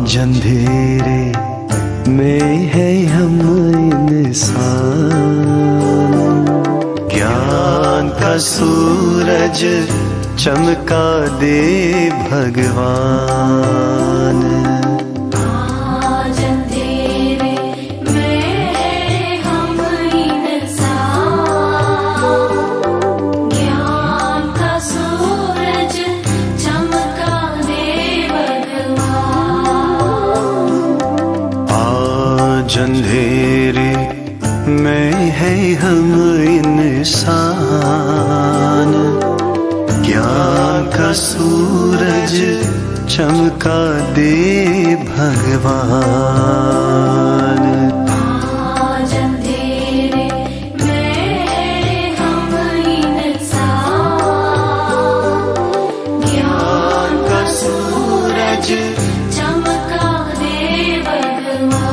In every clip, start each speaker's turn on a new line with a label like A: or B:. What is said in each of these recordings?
A: आज अंधेरे में है हम इंसान, ज्ञान का सूरज चमका दे भगवान।
B: आज अंधेरे में है हम इंसान, ज्ञान का सूरज चमका दे भगवान।
A: आज अंधेरे में है हम इंसान, ज्ञान का सूरज चमका दे भगवान।
B: आज अंधेरे में है हम इंसान, ज्ञान का सूरज चमका दे भगवान।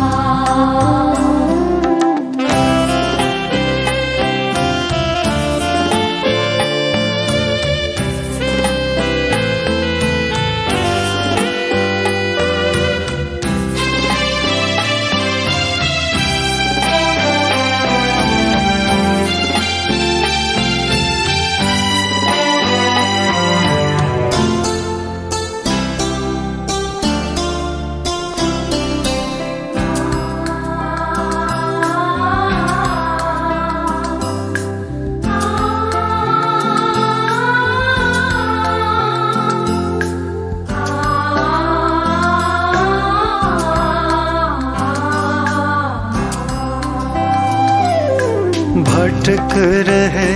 A: भटक रहे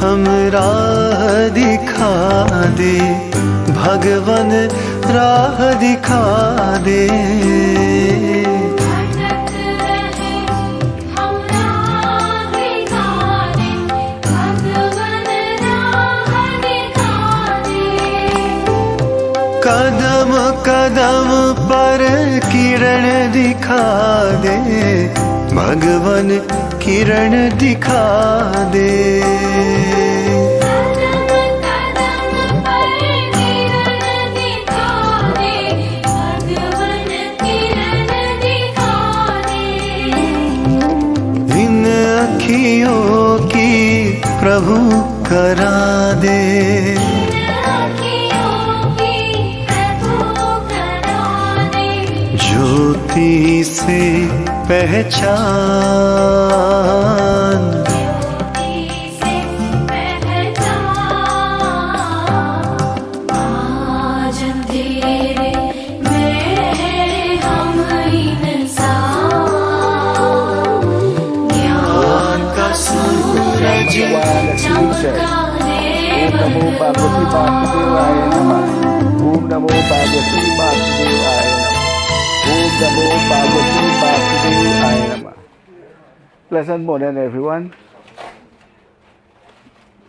A: हम राह दिखा दे भगवन, राह दिखा दे।
B: भटक रहे हम राह दिखा दे भगवन, राह दिखा दे।
A: कदम कदम पर किरण दिखा दे भगवन, किरण दिखा दे।
B: कदम कदम पर किरण दिखा दे भगवन, किरण दिखा दे।
A: इन अखियों की प्रभु करा दे,
B: अखियों की प्रभु करा दे।
A: ज्योति से पहचान,
B: ज्योति से पहचान। आज अंधेरे में है हम इंसान, ज्ञान का सूरज चमका दे भगवान।
C: ओम नमो पार्वती वासुदेवाय नमः। ओम नमो पार्वती वासुदेवाय नमः। Pleasant morning, everyone.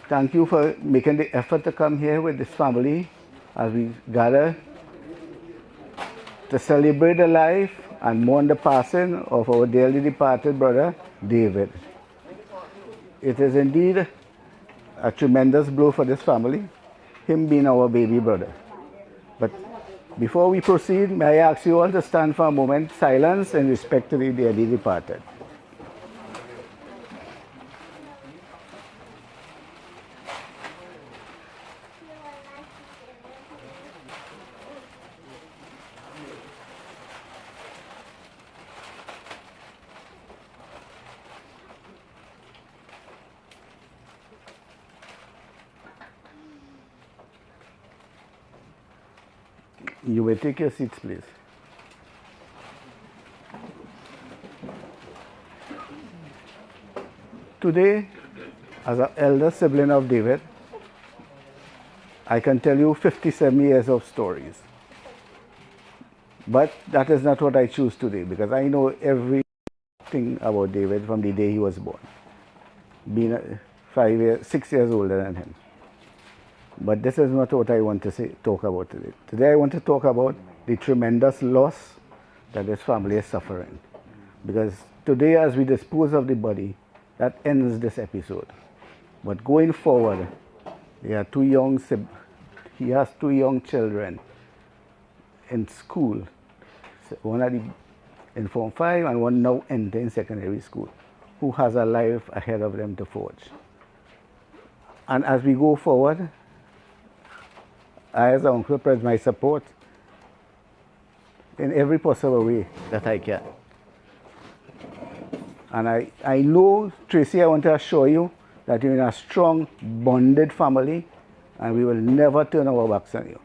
C: Thank you for making the effort to come here with this family as we gather to celebrate the life and mourn the passing of our dearly departed brother David. It is indeed a tremendous blow for this family, him being our baby brother. But before we proceed, may I ask you all to stand for a moment, silence and respect to the dearly departed. You may take your seats, please. Today, as an elder sibling of David, I can tell you 57 years of stories. But that is not what I choose today, because I know everything about David from the day he was born, being 6 years older than him. But this is not what I want to talk about today. Today I want to talk about the tremendous loss that this family is suffering. Because today, as we dispose of the body, that ends this episode. But going forward, he has two young children in school. one at the in Form 5 and one now entering secondary school, who has a life ahead of them to forge. And as we go forward, I as an uncle pledge my support in every possible way that I can. And I know, Tracy, I want to assure you that you're in a strong, bonded family, and we will never turn our backs on you.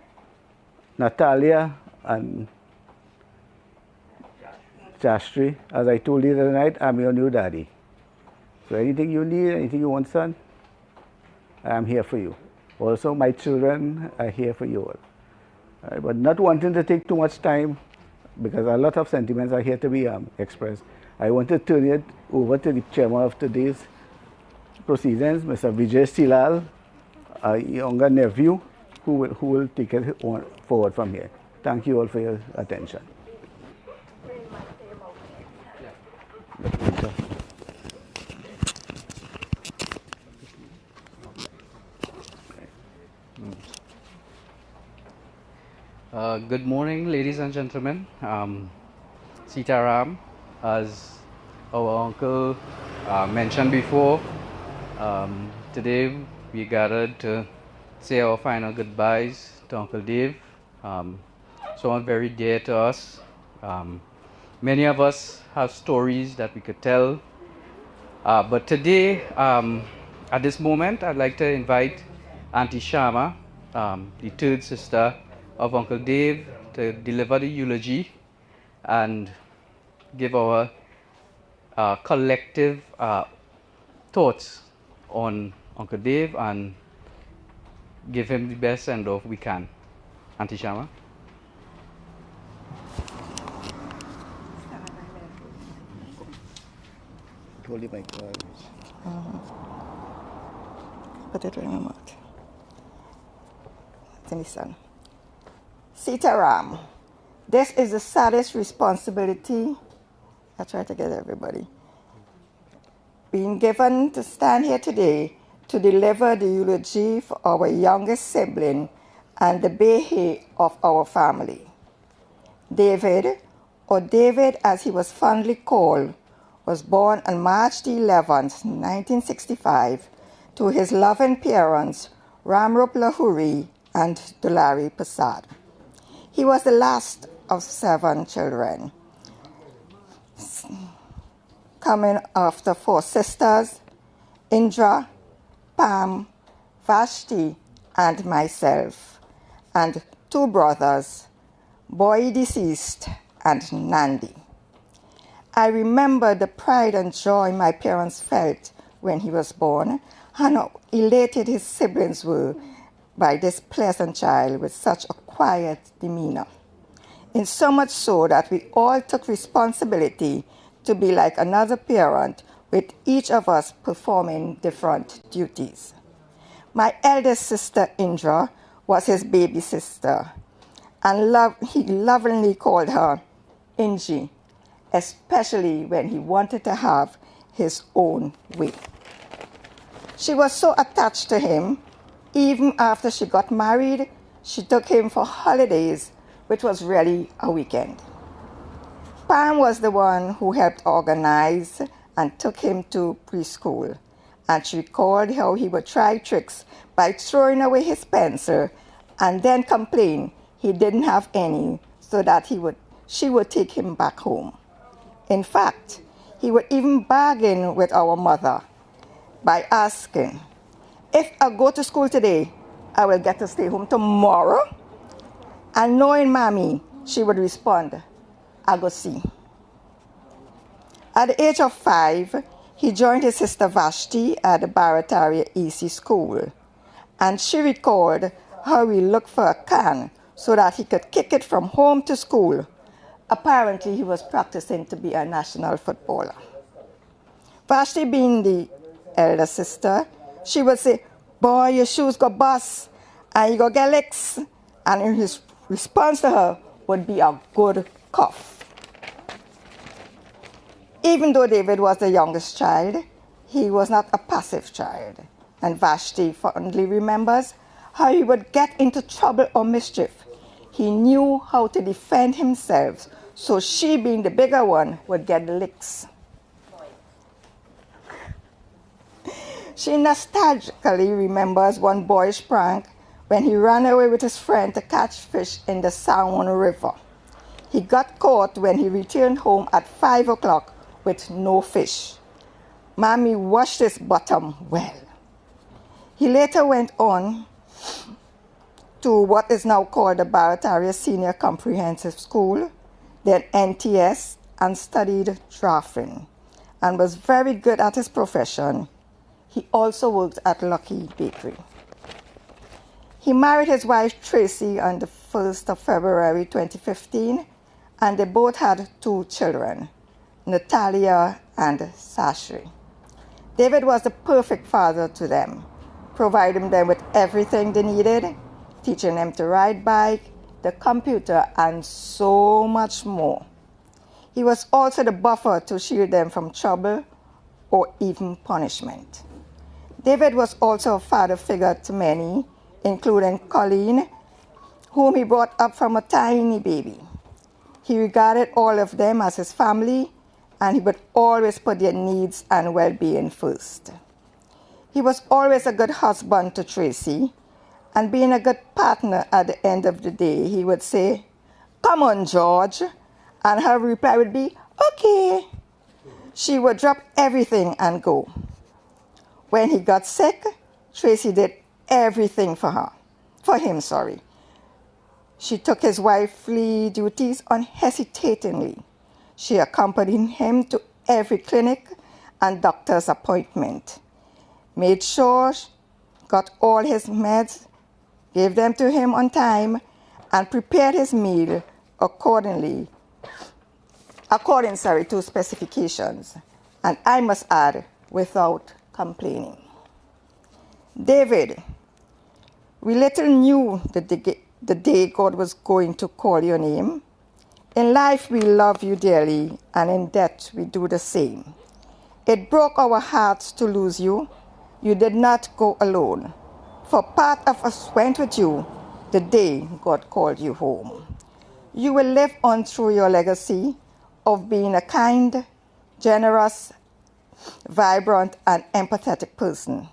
C: Natalia and Jastri, as I told you the other night, I'm your new daddy. So anything you need, anything you want, son, I'm here for you. Also, my children are here for you all. But not wanting to take too much time, because a lot of sentiments are here to be expressed, I want to turn it over to the chairman of today's proceedings, Mr. Vijay Silal, a younger nephew, who will take it on forward from here. Thank you all for your attention.
D: Good morning, ladies and gentlemen. Sitaram, as our uncle mentioned before, today we gathered to say our final goodbyes to Uncle Dave, someone very dear to us. Many of us have stories that we could tell, but today, at this moment, I'd like to invite Auntie Shama, the third sister of Uncle Dave, to deliver the eulogy and give our collective thoughts on Uncle Dave and give him the best send-off we can. Auntie Shama.
C: Hold it, Mike.
E: Put it in my mouth. Listen. Sitaram, this is the saddest responsibility. I try to get everybody. Being given to stand here today to deliver the eulogy for our youngest sibling and the baby of our family. David, or David as he was fondly called, was born on March the 11th, 1965, to his loving parents, Ramrup Lahuri and Dulari Persad. He was the last of 7 children, coming after 4 sisters, Indra, Pam, Vashti, and myself, and 2 brothers, Boy deceased and Nandi. I remember the pride and joy my parents felt when he was born, and how elated his siblings were by this pleasant child with such a quiet demeanor. In so much so that we all took responsibility to be like another parent, with each of us performing different duties. My eldest sister, Indra, was his baby sister, and he lovingly called her Inji, especially when he wanted to have his own way. She was so attached to him, even after she got married, she took him for holidays, which was really a weekend. Pam was the one who helped organize and took him to preschool, and she recalled how he would try tricks by throwing away his pencil and then complain he didn't have any, so that she would take him back home. In fact, he would even bargain with our mother by asking, "If I go to school today, I will get to stay home tomorrow?" And knowing Mommy, she would respond, "I go see." At the age of 5, he joined his sister Vashti at the Barataria EC school, and she recalled how he looked for a can so that he could kick it from home to school. Apparently, he was practicing to be a national footballer. Vashti, being the elder sister, she would say, "Boy, your shoes go bust, and you go get licks." And his response to her would be a good cuff. Even though David was the youngest child, he was not a passive child. And Vashti fondly remembers how he would get into trouble or mischief. He knew how to defend himself So she, being the bigger one, would get the licks. She nostalgically remembers one boyish prank when he ran away with his friend to catch fish in the Salmon River. He got caught when he returned home at 5 o'clock with no fish. Mommy washed his bottom well. He later went on to what is now called the Barataria Senior Comprehensive School, then NTS, and studied drafting, and was very good at his profession. He also worked at Lucky Bakery. He married his wife Tracy on the 1st of February 2015, and they both had 2 children, Natalia and Sashri. David was the perfect father to them, providing them with everything they needed, teaching them to ride bike, the computer, and so much more. He was also the buffer to shield them from trouble or even punishment. David was also a father figure to many, including Colleen, whom he brought up from a tiny baby. He regarded all of them as his family, and he would always put their needs and well-being first. He was always a good husband to Tracy, and being a good partner at the end of the day, he would say, "Come on, George," and her reply would be, "Okay." She would drop everything and go. When he got sick, Tracy did everything for him. She took his wifely duties unhesitatingly. She accompanied him to every clinic and doctor's appointment, made sure got all his meds, gave them to him on time, and prepared his meal according to specifications, and I must add, without complaining. David, we little knew the day God was going to call your name. In life, we love you dearly, and in death, we do the same. It broke our hearts to lose you. You did not go alone, for part of us went with you the day God called you home. You will live on through your legacy of being a kind, generous, vibrant, and empathetic person.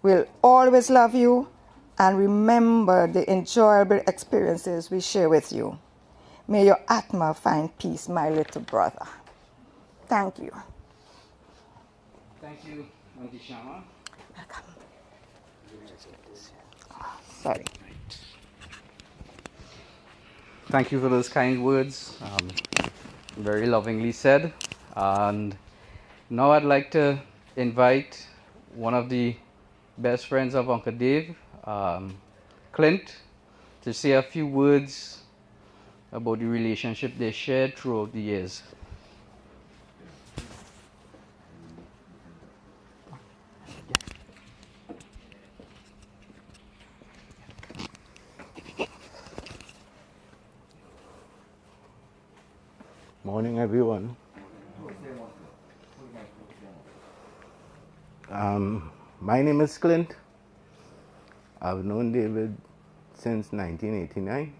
E: We'll always love you and remember the enjoyable experiences we share with you. May your Atma find peace, my little brother. Thank you.
D: Thank you, Auntie Shama.
E: Welcome. Sorry.
D: Thank you for those kind words. Very lovingly said. And now I'd like to invite one of the best friends of Uncle Dave, Clint, to say a few words about the relationship they shared throughout the years.
C: Morning, everyone. My name is Clint. I've known David since 1989.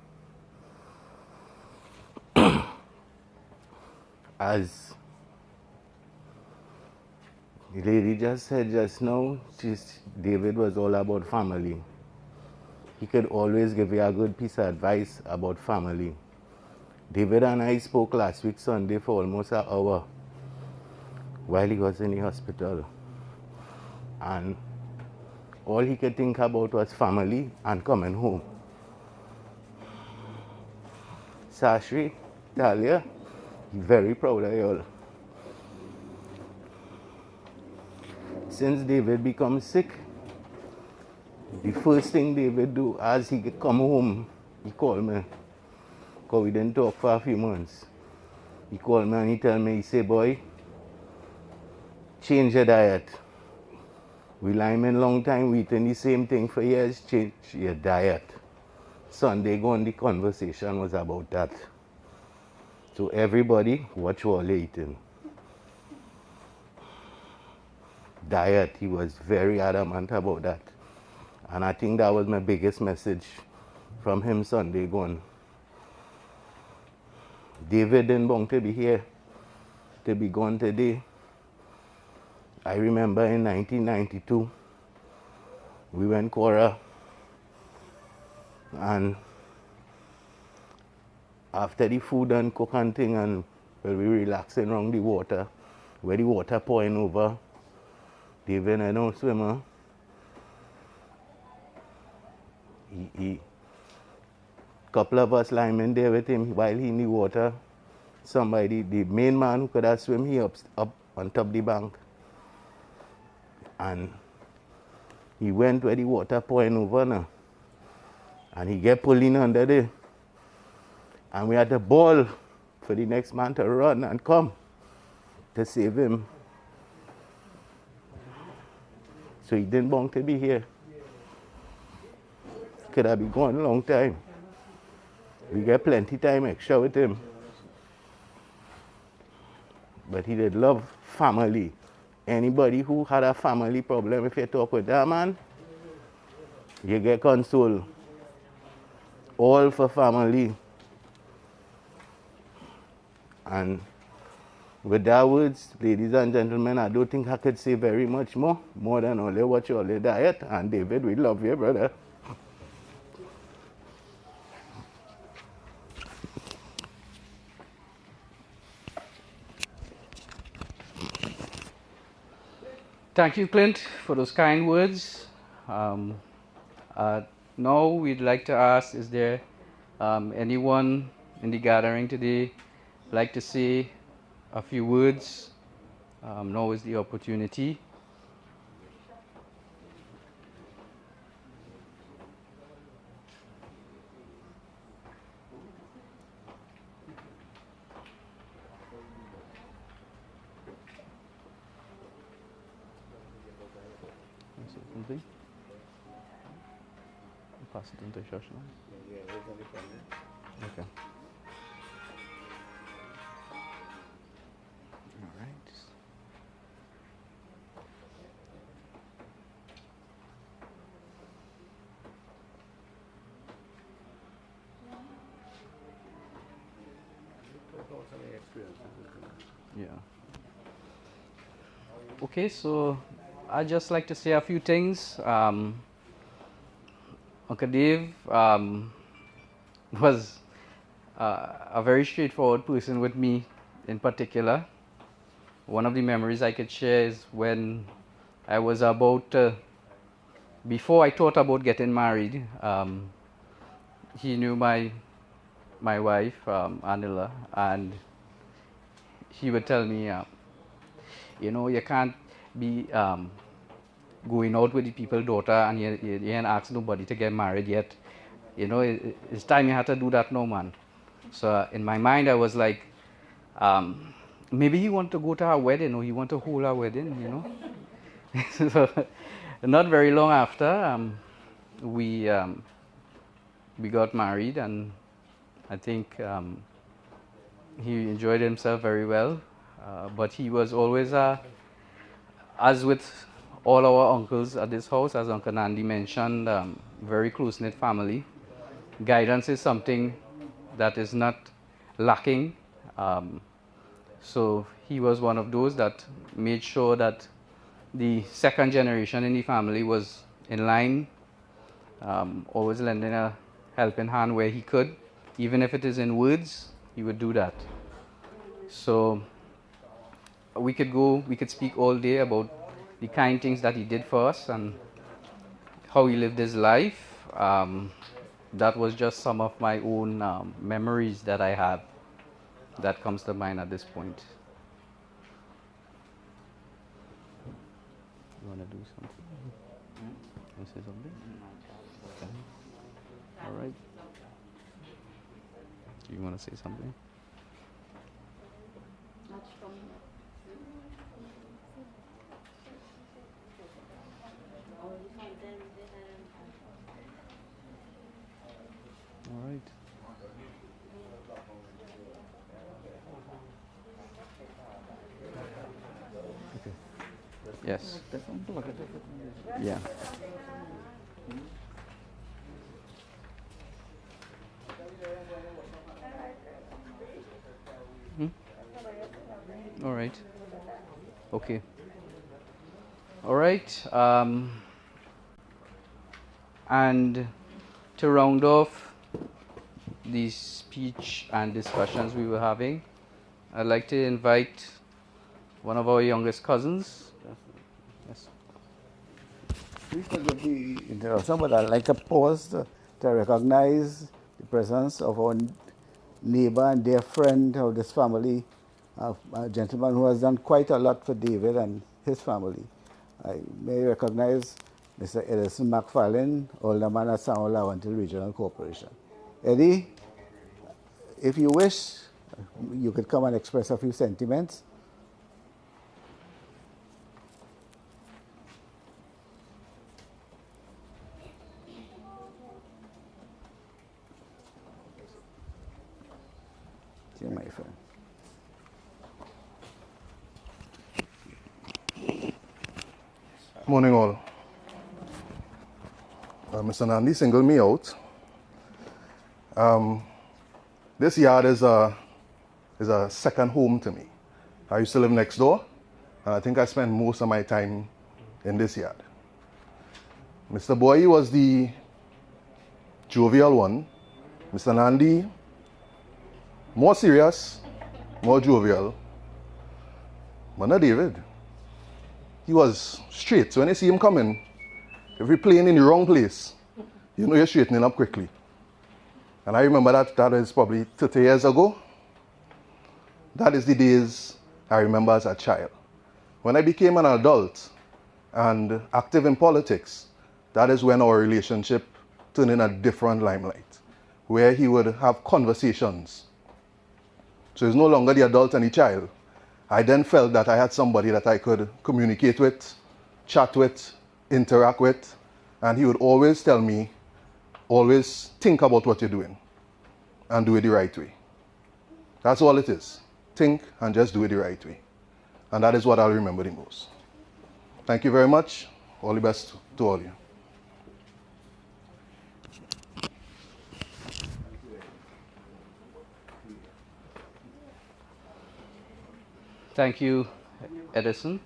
C: As the lady just said just now, David was all about family. He could always give you a good piece of advice about family. David and I spoke last week Sunday for almost an hour while he was in the hospital. And all he could think about was family and coming home. Sashri, Talia, very proud of y'all. Since David become sick, the first thing David do as he come home, he called me. Because we didn't talk for a few months. He called me and he told me, he said, "Boy, change your diet. We lying in long time, we eating the same thing for years, change your diet." Sunday gone, the conversation was about that. So everybody, watch what you're eating. Diet, he was very adamant about that. And I think that was my biggest message from him Sunday gone.
F: David didn't want to be here, to be gone today. I remember in 1992, we went Cora, and after the food and cook and thing, and well, we relaxing around the water, where the water pouring over. David, I don't swimmer. He couple of us lying there with him while he in the water. Somebody, the main man who could have swim, he up on top of the bank. And he went where the water pouring over now. And he get pulling under there. And we had to ball for the next man to run and come to save him. So he didn't want to be here. Could have been gone a long time. We get plenty time extra with him. But he did love family. Anybody who had a family problem, if you talk with that man, you get console. All for family. And with that words, ladies and gentlemen, I don't think I could say very much more than only watch all the diet. And David, we love you, brother.
D: Thank you, Clint, for those kind words. Now we'd like to ask, is there anyone in the gathering today like to say a few words? Now is the opportunity. Something? Pass it on to Josh now. Okay. All right. Yeah. Okay, so I'd just like to say a few things. Uncle Dave was a very straightforward person with me in particular. One of the memories I could share is when I was about, before I thought about getting married, he knew my wife, Anila, and he would tell me, you know, you can't be going out with the people's daughter and you ain't asked nobody to get married yet. You know, it's time you had to do that now, man. So in my mind, I was like, maybe he want to go to our wedding or he want to hold our wedding, you know. So not very long after, we got married, and I think he enjoyed himself very well. But he was always, as with all our uncles at this house, as Uncle Nandi mentioned, very close-knit family. Guidance is something that is not lacking. So he was one of those that made sure that the second generation in the family was in line, always lending a helping hand where he could. Even if it is in words, he would do that. So we could speak all day about the kind things that he did for us and how he lived his life. That was just some of my own memories that I have that comes to mind at this point. You want to do something? Want to say something? Okay. All right. Do you want to say something? All right. Okay. Yes. Yeah. All right. Okay. All right. And to round off the speech and discussions we were having, I'd like to invite one of our youngest cousins. Yes.
C: Please forgive the interruption, but I'd like to pause to recognize the presence of our neighbor and dear friend of this family, a gentleman who has done quite a lot for David and his family. I may recognize Mr. Edison McFarlane, Alderman at San Lawantil Regional Corporation. Eddie, if you wish, you could come and express a few sentiments. Dear my friend.
G: Morning all. Mr. Nandi singled me out. This yard is a second home to me. I used to live next door, and I think I spent most of my time in this yard. Mr. Boy was the jovial one. Mr. Nandi, more serious, more jovial. But not David. He was straight. So when you see him coming, if you're playing in the wrong place, you know you're straightening up quickly. And I remember that is probably 30 years ago. That is the days I remember as a child. When I became an adult and active in politics, that is when our relationship turned in a different limelight, where he would have conversations. So he's no longer the adult and the child. I then felt that I had somebody that I could communicate with, chat with, interact with, and he would always tell me, always think about what you're doing and do it the right way. That's all it is. Think and just do it the right way. And that is what I'll remember the most. Thank you very much. All the best to all of you.
D: Thank you, Edison.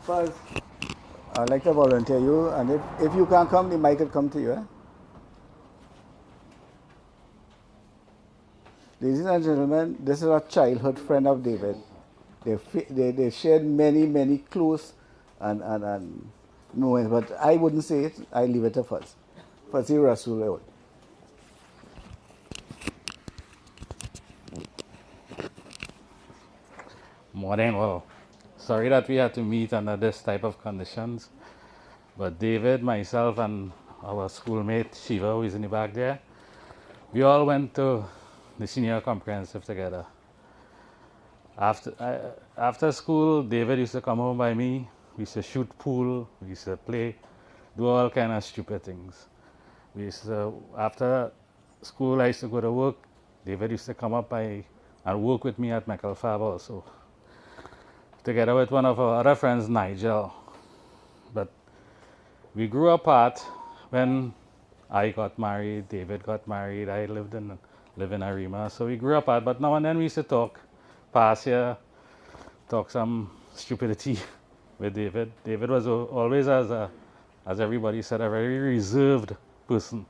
C: First, I'd like to volunteer you, and if you can't come, the mic will come to you. Ladies and gentlemen, this is a childhood friend of David. They shared many close and moments, but I wouldn't say it. I leave it to Fuzz. Fuzzy Rasul.
H: Morning, well, sorry that we had to meet under this type of conditions, but David, myself, and our schoolmate Shiva, who is in the back there, we all went to the senior comprehensive together. After school, David used to come home by me. We used to shoot pool, we used to play, do all kind of stupid things. We used to, after school, I used to go to work. David used to come up and work with me at McElfab also, together with one of our other friends, Nigel. But we grew apart when I got married, David got married, I live in Arima. So we grew apart, but now and then we used to talk, pass here, talk some stupidity with David. David was always, as everybody said, a very reserved person.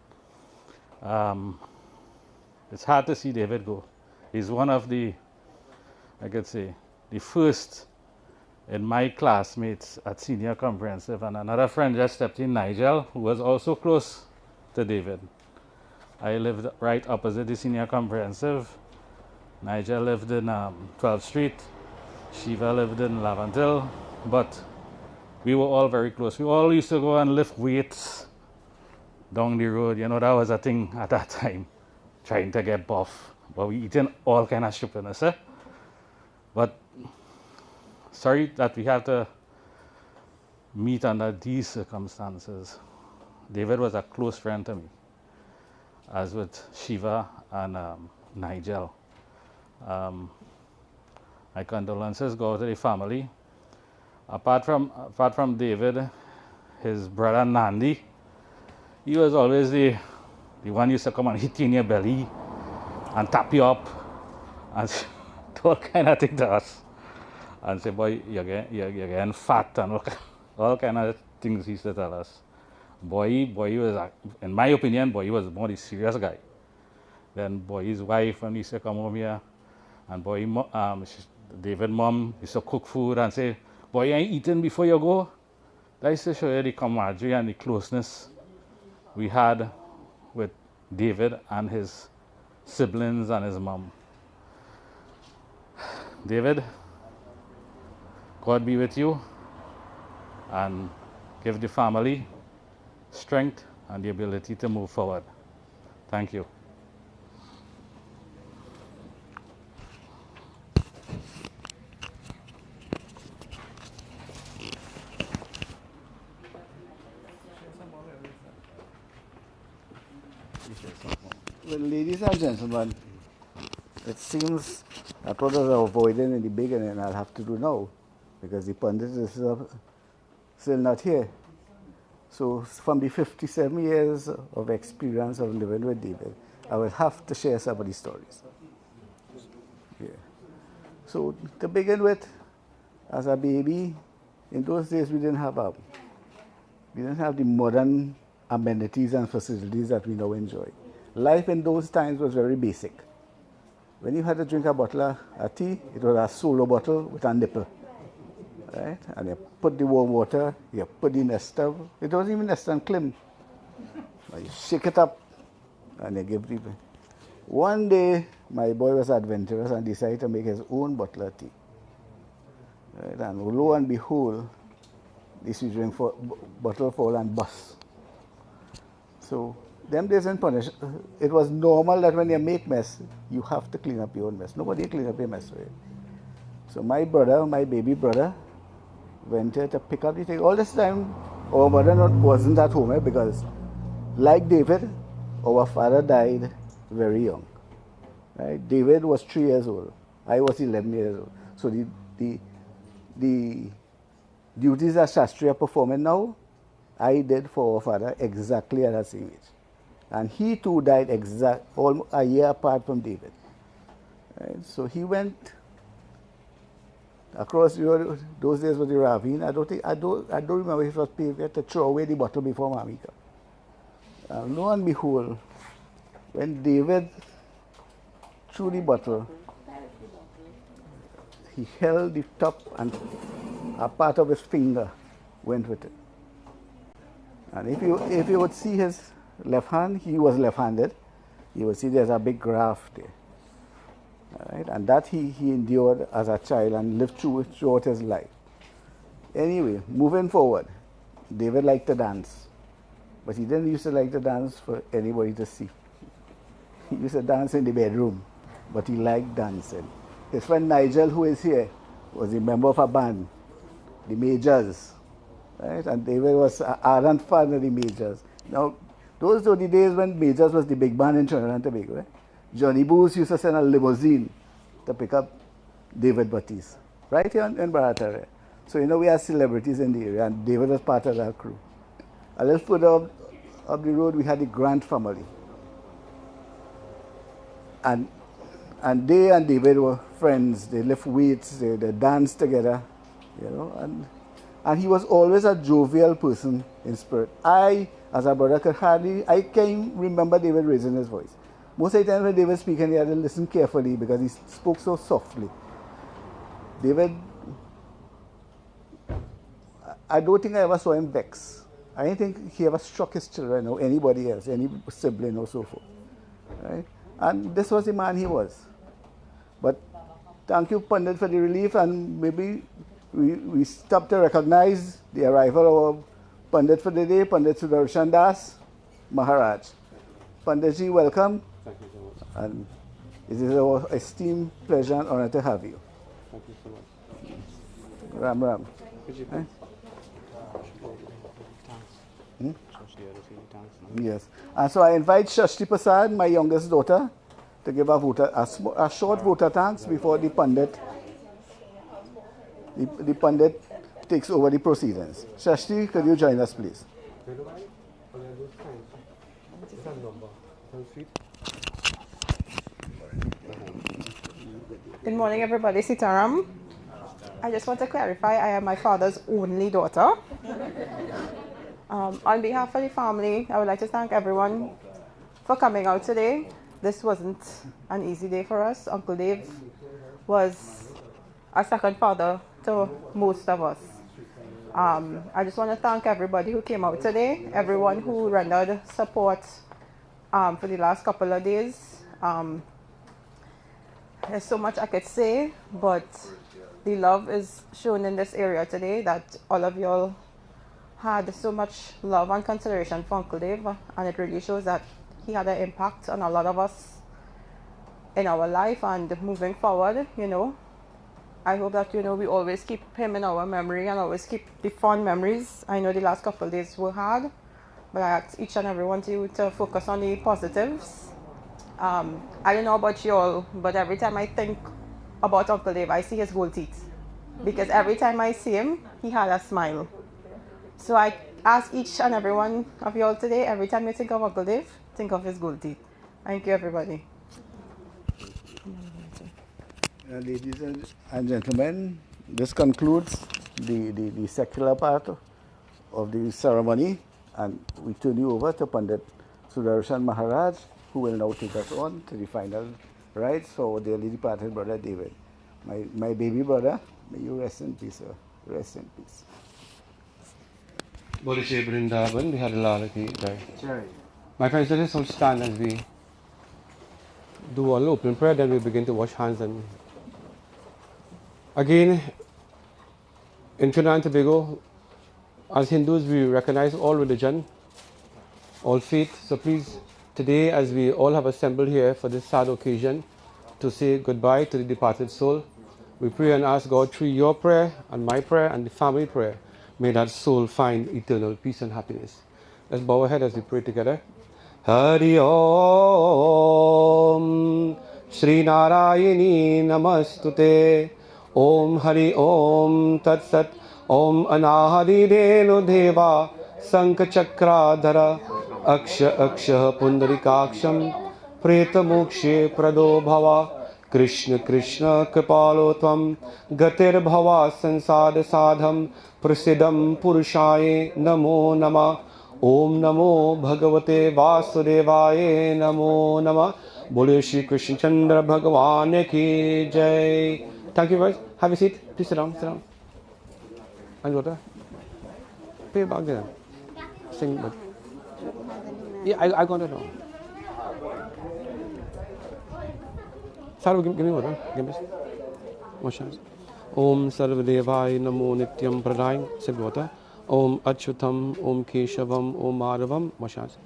H: It's hard to see David go. He's one of the, I could say, the first in my classmates at senior comprehensive, and another friend just stepped in, Nigel, who was also close to David. I lived right opposite the senior comprehensive. Nigel lived in 12th Street. Shiva lived in Lavantil, but we were all very close. We all used to go and lift weights down the road. You know, that was a thing at that time, trying to get buff. But we eating all kind of stupidness, eh? But sorry that we have to meet under these circumstances. David was a close friend to me, as with Shiva and Nigel. My condolences go to the family. Apart from David, his brother Nandi, he was always the one who used to come and hit you in your belly and tap you up and do all kind of things to us. And say, boy, you're getting fat and all kind of things he used to tell us. Boy was, in my opinion, boy was more the serious guy. Then boy, his wife, when he used to come home here, and boy, David mom used to cook food and say, boy, you ain't eating before you go. That used to show you the camaraderie and the closeness we had with David and his siblings and his mom. David, God be with you and give the family strength and the ability to move forward. Thank you.
C: Well, ladies and gentlemen, it seems that what I was avoiding in the beginning I'll have to do now, because the pundit is still not here. So from the 57 years of experience of living with David, I will have to share some of these stories. Yeah. So to begin with, as a baby, in those days we didn't have the modern amenities and facilities that we now enjoy. Life in those times was very basic. When you had to drink a bottle of tea, it was a solo bottle with a nipple. Right? And you put the warm water, you put the nest stove. It wasn't even nest and clim. You shake it up and you give people. One day, my boy was adventurous and decided to make his own bottle of tea. Right? And lo and behold, this we drink for bottle full and bust. So, them days in punish, it was normal that when you make mess, you have to clean up your own mess. Nobody clean up your mess for you. So my brother, my baby brother, went there to pick up the thing. All this time, our mother wasn't at home because, like David, our father died very young. Right? David was 3 years old. I was 11 years old. So the duties that Shastri are performing now, I did for our father exactly at that same age. And he too died almost a year apart from David. Right? So he went across those days with the ravine. I don't remember if it was paved to throw away the bottle before Mommy came. Lo and behold, when David threw the bottle, he held the top and a part of his finger went with it. And if you would see his left hand, he was left-handed. You will see there's a big graft there. Right? And that he endured as a child and lived throughout his life. Anyway, moving forward, David liked to dance. But he didn't used to like to dance for anybody to see. He used to dance in the bedroom, but he liked dancing. His friend Nigel, who is here, was a member of a band, the Majors. Right? And David was an ardent fan of the Majors. Now, those were the days when Majors was the big band in Trinidad and Tobago. Right? Johnny Booth used to send a limousine to pick up David Batiste, right here in Barata. So, we had celebrities in the area, and David was part of that crew. A little further up the road, we had the Grant family. And they and David were friends. They lift weights, they danced together, and he was always a jovial person in spirit. I, as a brother, I can't remember David raising his voice. Most of the time when David was speaking, he had to listen carefully because he spoke so softly. David, I don't think I ever saw him vex. I don't think he ever struck his children or anybody else, any sibling or so forth. Right? And this was the man he was. But thank you, Pandit, for the relief, and maybe we stop to recognize the arrival of Pandit for the day, Pandit Sudarshan Das Maharaj. Panditji, welcome.
I: Thank you so much.
C: And it is our esteemed pleasure and honor to have you.
I: Thank you so much.
C: Ram Ram.
I: Could you
C: Eh?
I: thanks?
C: Yes. And so I invite Shashti Persad, my youngest daughter, to give a short voter thanks before the Pandit. The Pandit takes over the proceedings. Shashti, could you join us, please?
I: Where do I? Oh, yeah, those times.
J: Good morning, everybody. Sitaram. I just want to clarify, I am my father's only daughter. On behalf of the family, I would like to thank everyone for coming out today. This wasn't an easy day for us. Uncle Dave was a second father to most of us. I just want to thank everybody who came out today, everyone who rendered support for the last couple of days. There's so much I could say, but the love is shown in this area today, that all of y'all had so much love and consideration for Uncle Dave, and it really shows that he had an impact on a lot of us in our life and moving forward, you know. I hope that, you know, we always keep him in our memory and always keep the fond memories. I know the last couple of days were hard, but I ask each and every one of you to focus on the positives. I don't know about you all, but every time I think about Uncle Dave, I see his gold teeth. Because every time I see him, he had a smile. So I ask each and every one of you all today, every time you think of Uncle Dave, think of his gold teeth. Thank you, everybody.
C: Ladies and gentlemen, this concludes the secular part of the ceremony, and we turn you over to Pandit Sudarshan Maharaj, who will now take us on to the final rites for our dearly departed brother David. My baby brother, may you rest in peace, sir. Rest in peace.
I: Bodhisattva Vrindavan, we had a lot of Jai. My friends, let us all stand as we do our open prayer, then we begin to wash hands. And again, in Trinidad and Tobago, as Hindus, we recognize all religion, all faith. So please, today, as we all have assembled here for this sad occasion to say goodbye to the departed soul, we pray and ask God through your prayer and my prayer and the family prayer, may that soul find eternal peace and happiness. Let's bow our head as we pray together. Hari Om Shri Narayani Namastute Om Hari Om Tat Sat Om Anahadi Renu Deva Sankha Chakradhara Aksha Aksha Pundarikaksham Preta Mokshe Prado Bhava Krishna Krishna Kripalo Tvam Gatir Bhava Sansad Sadham Prasidam Purushaye Namo Nama Om Namo Bhagavate Vasudevaye Namo Nama Bole Shri Krishna Chandra Bhagavan Ki Jai. Thank you guys. Have a seat. Please sit down. Sit down. And water. Pay back there. Sing. But yeah, I got it wrong. Saru, give me water. Give me one chance. Om Sarvadevaya Namo Nityam Pradayam. Sip water. Om Achyutam, Om Keshavam, Om Madhavam. One chance.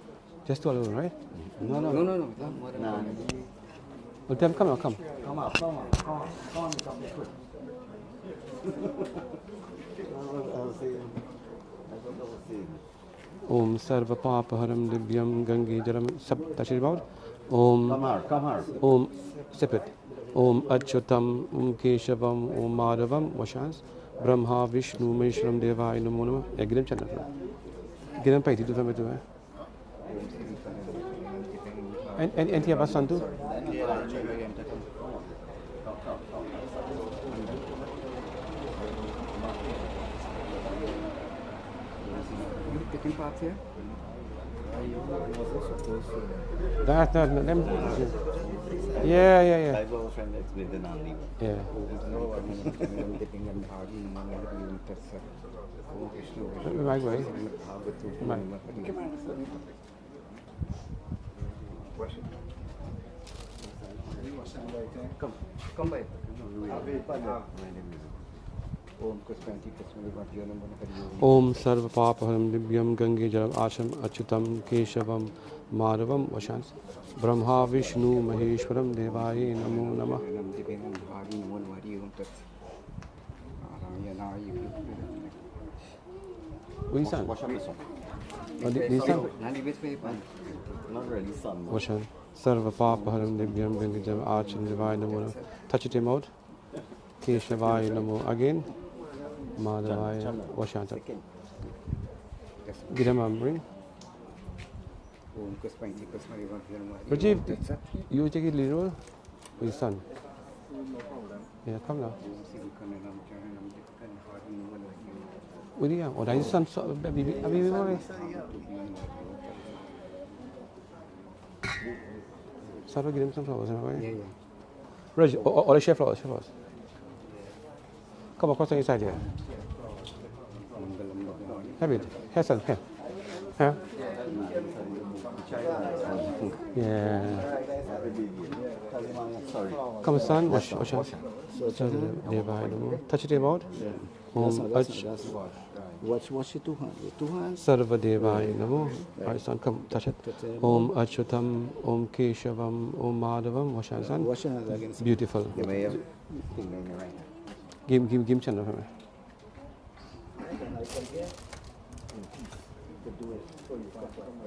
I: Just two alone, right? No. Well, tell him, come on, come. Om Sarva Papa Haram Divyam Gange Jaram. Sab, touch it about. Om. Come here. Om. Sip it. Om Achyutam, Om Keshavam, Om Madhavam. One chance. Brahma Vishnu Maheshwaram Devaya Namo Nama. Yeah, give them channel. Give them paiti to them too. And you have a son too?
K: You taking part here?
I: That, them. Yeah.
K: I was trying to explain the Nandi.
I: Yeah. My way.
K: Come by.
I: Om Sarva Papaharam Divyam Gange Jaram Asham Achyutam Keshavam Madhavam Vashans Brahma Vishnu Maheshwaram Devaye Namo Namah. Which son? This son?
K: Not really son.
I: Vashan Sarva Papaharam Divyam Gange Jaram Asham Devaye Namo Namah. Touch it him out. Keshavaya Namo again. Madhavaya Vashanta. Give them a ring. Rajiv, you take it lead role with your son. Yeah, come now. William, or your son, baby boy. Sarah, give him some flowers, right? Rajiv, or the chef flowers, Come across the inside here. Have it. Here, son, here. Huh? Yeah. Come, son. Wash. Touch it about.
K: Wash it 2 hands.
I: Sarva Devaya Namo. Alright, son, come, touch it. Om Achyutam, Om Keshavam, Om Madhavam. Wash hands, son.
K: Wash your hands again.
I: Beautiful.
K: Give me your finger in your right hand.
I: Give him channel for me.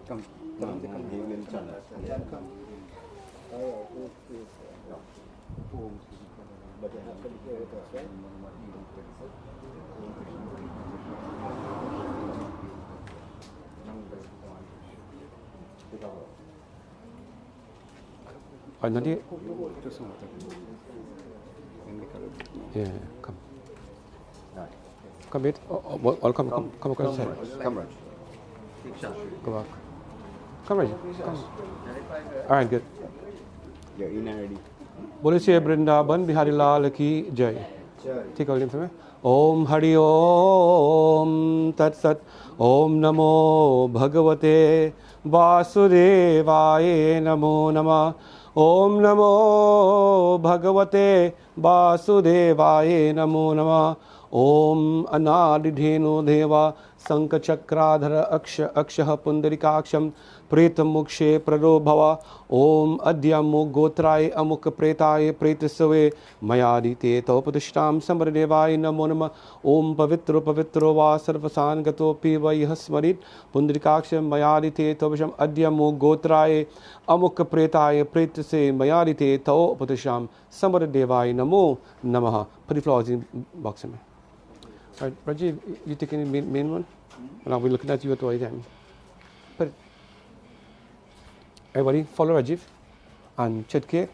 K: Come. Give him channel.
I: Nadia? Yeah, come. Come, bit. Come across the side.
K: Come, Raj.
I: Go back. Come, Raj. Come. All right, good.
K: You're in already.
I: बोले से वृंदावन बिहारी लाल की जय ठीक है में ओम हरि ओम तत्सत ओम नमो भगवते वासुदेवाय नमो नमः ओम नमो भगवते वासुदेवाय नमो नमः ओम अनादिधेनु देवा शंखचक्राधर अक्षः पुंडरीकाक्षं प्रेतमुक्षे प्रदो भव ओम अद्य गोत्राय अमुक प्रेताय प्रेतस्वे मयादिते तवपतिष्ठां समरदेवाय नमो नमः ओम पवित्रो वा सर्वसानगतोऽपि वै यः स्मरेत् पुंडरीकाक्ष मयादिते तवशम् अद्य गोत्राय अमुक प्रेताय प्रेतसे मयादिते तवपतिष्ठां समरदेवाय नमो नमः. Put the flowers in box में. All right, Rajiv, you taking the main one? And I'll be looking at you at the right time. Put it. Everybody follow Rajiv and Chetke,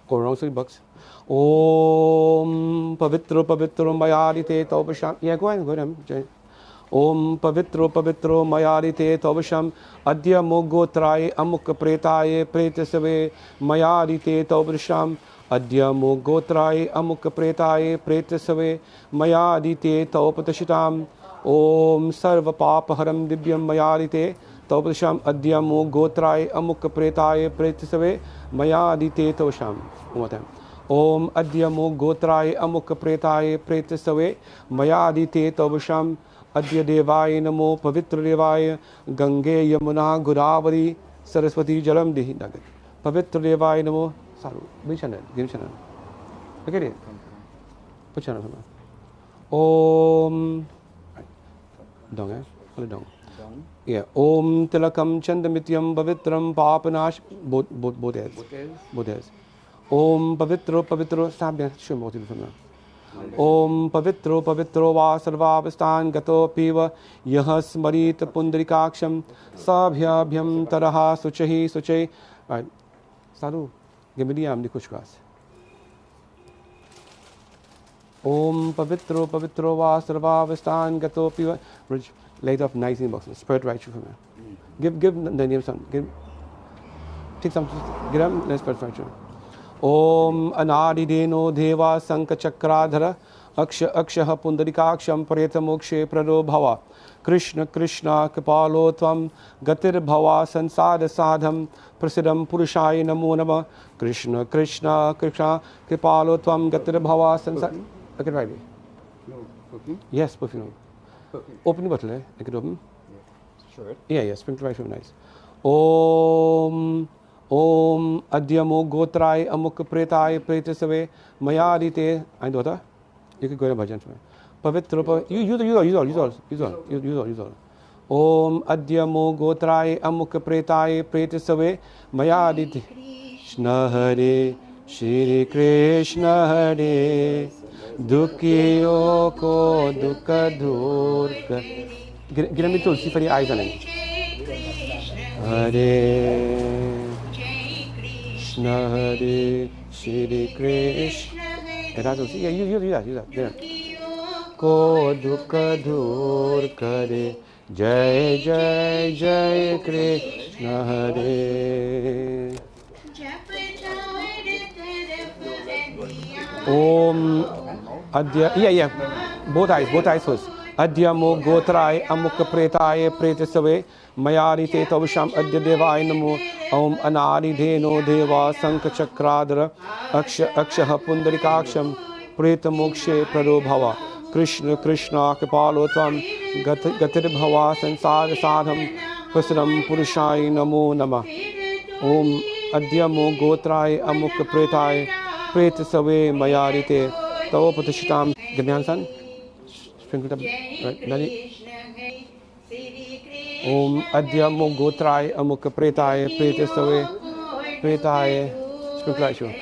I: go around to the box. Om Pavitro Mayadite Tobasham. Yeah, go ahead. Om Pavitro Mayadite Tobasham. Adya Mogotrai Amuk Pretaye Pretasave Mayadite Tobasham. Adya Mogotrai Amuk Pretaye Pretasave Mayadite Topatashitam. Om Sarva Papaharam Dibyam Mayadite Topasham Adya Mogotrai Amuk Pretaye Pretasave Mayadite Tosham. One more time. Om Adya Mogotrai Amuk Pretaye Pretasave Mayadite Tobasham. Adya Devaya Namo Pavitra Devaya Gange Yamuna Godavari Saraswati Jalam Dehi Nagat. Pavitra Devaya Namo Saru. Give channel. Look at it. Put channel. Om. Dong, Hold it down. Yeah. Om Tilakam Chandamityam Pavitram Papanash. Both heads. Om Pavitro. Stop there. Show me what you do from now. Om Pavitro Va Sarvavastan Gato Piva Yah Smarit Pundarikaksham Sabhyabhyam Taraha Suche. Alright. Saru. Give me the arm, the kushkas. Om Pavitro Va Sarvavastan Gato Piva. Bridge. Light up nice in box. Spread right through from here. Give the name son. Take some. Get him. Let's spread right through. Om Anadideno Deva Sankachakradhara Akshah Pundarikaksham Paretamokshe Prado Bhava Krishna Kripalo Tvam Gatir Bhava Sansada Sadham Prasidam Purushaya Namo Nama Krishna Kripalo Tvam Gatir Bhava Sansada. Look at right. Yes, perfume. Open the bottle, Make it open.
K: Sure.
I: Yeah, sprinkle right from nice. Om Adyamo Gotrai Amuk Pretai Pretasave Mayadite. And daughter, you can go in a bhajan for me. Pavitro, use all. Om Adyamo Gotrai Amuk Pretai Pretasave Mayadite. Krishna Hare, Shri Krishna Hare, Dukhiyo ko Dukha Durga. Give me tulsi for the eyes on it. Hare Krishna Hare Shri Krishna yeah, you that there ko dukha dur kare jai jai jai Krishna Hare Om Adya yeah both eyes first Adya mo gotray amuk pretay pretisave mayarite tavsham adya devay namo Om anari dheno deva sank chakradra akshah pundarikaksham preta mokshe prarobhava Krishna Krishna Kripalo Tvam Gatir Bhava Sansar Sadham Pasram Purushai Namo Nama Om Adyamo Gotrai Amuk Pretai Pretasave Mayarite Tavo Patishitam Ganyansan Sprinkled up right Nadi Om Adyamo Gotrai Amuk Pretai Pretasave Pretai Sprinkle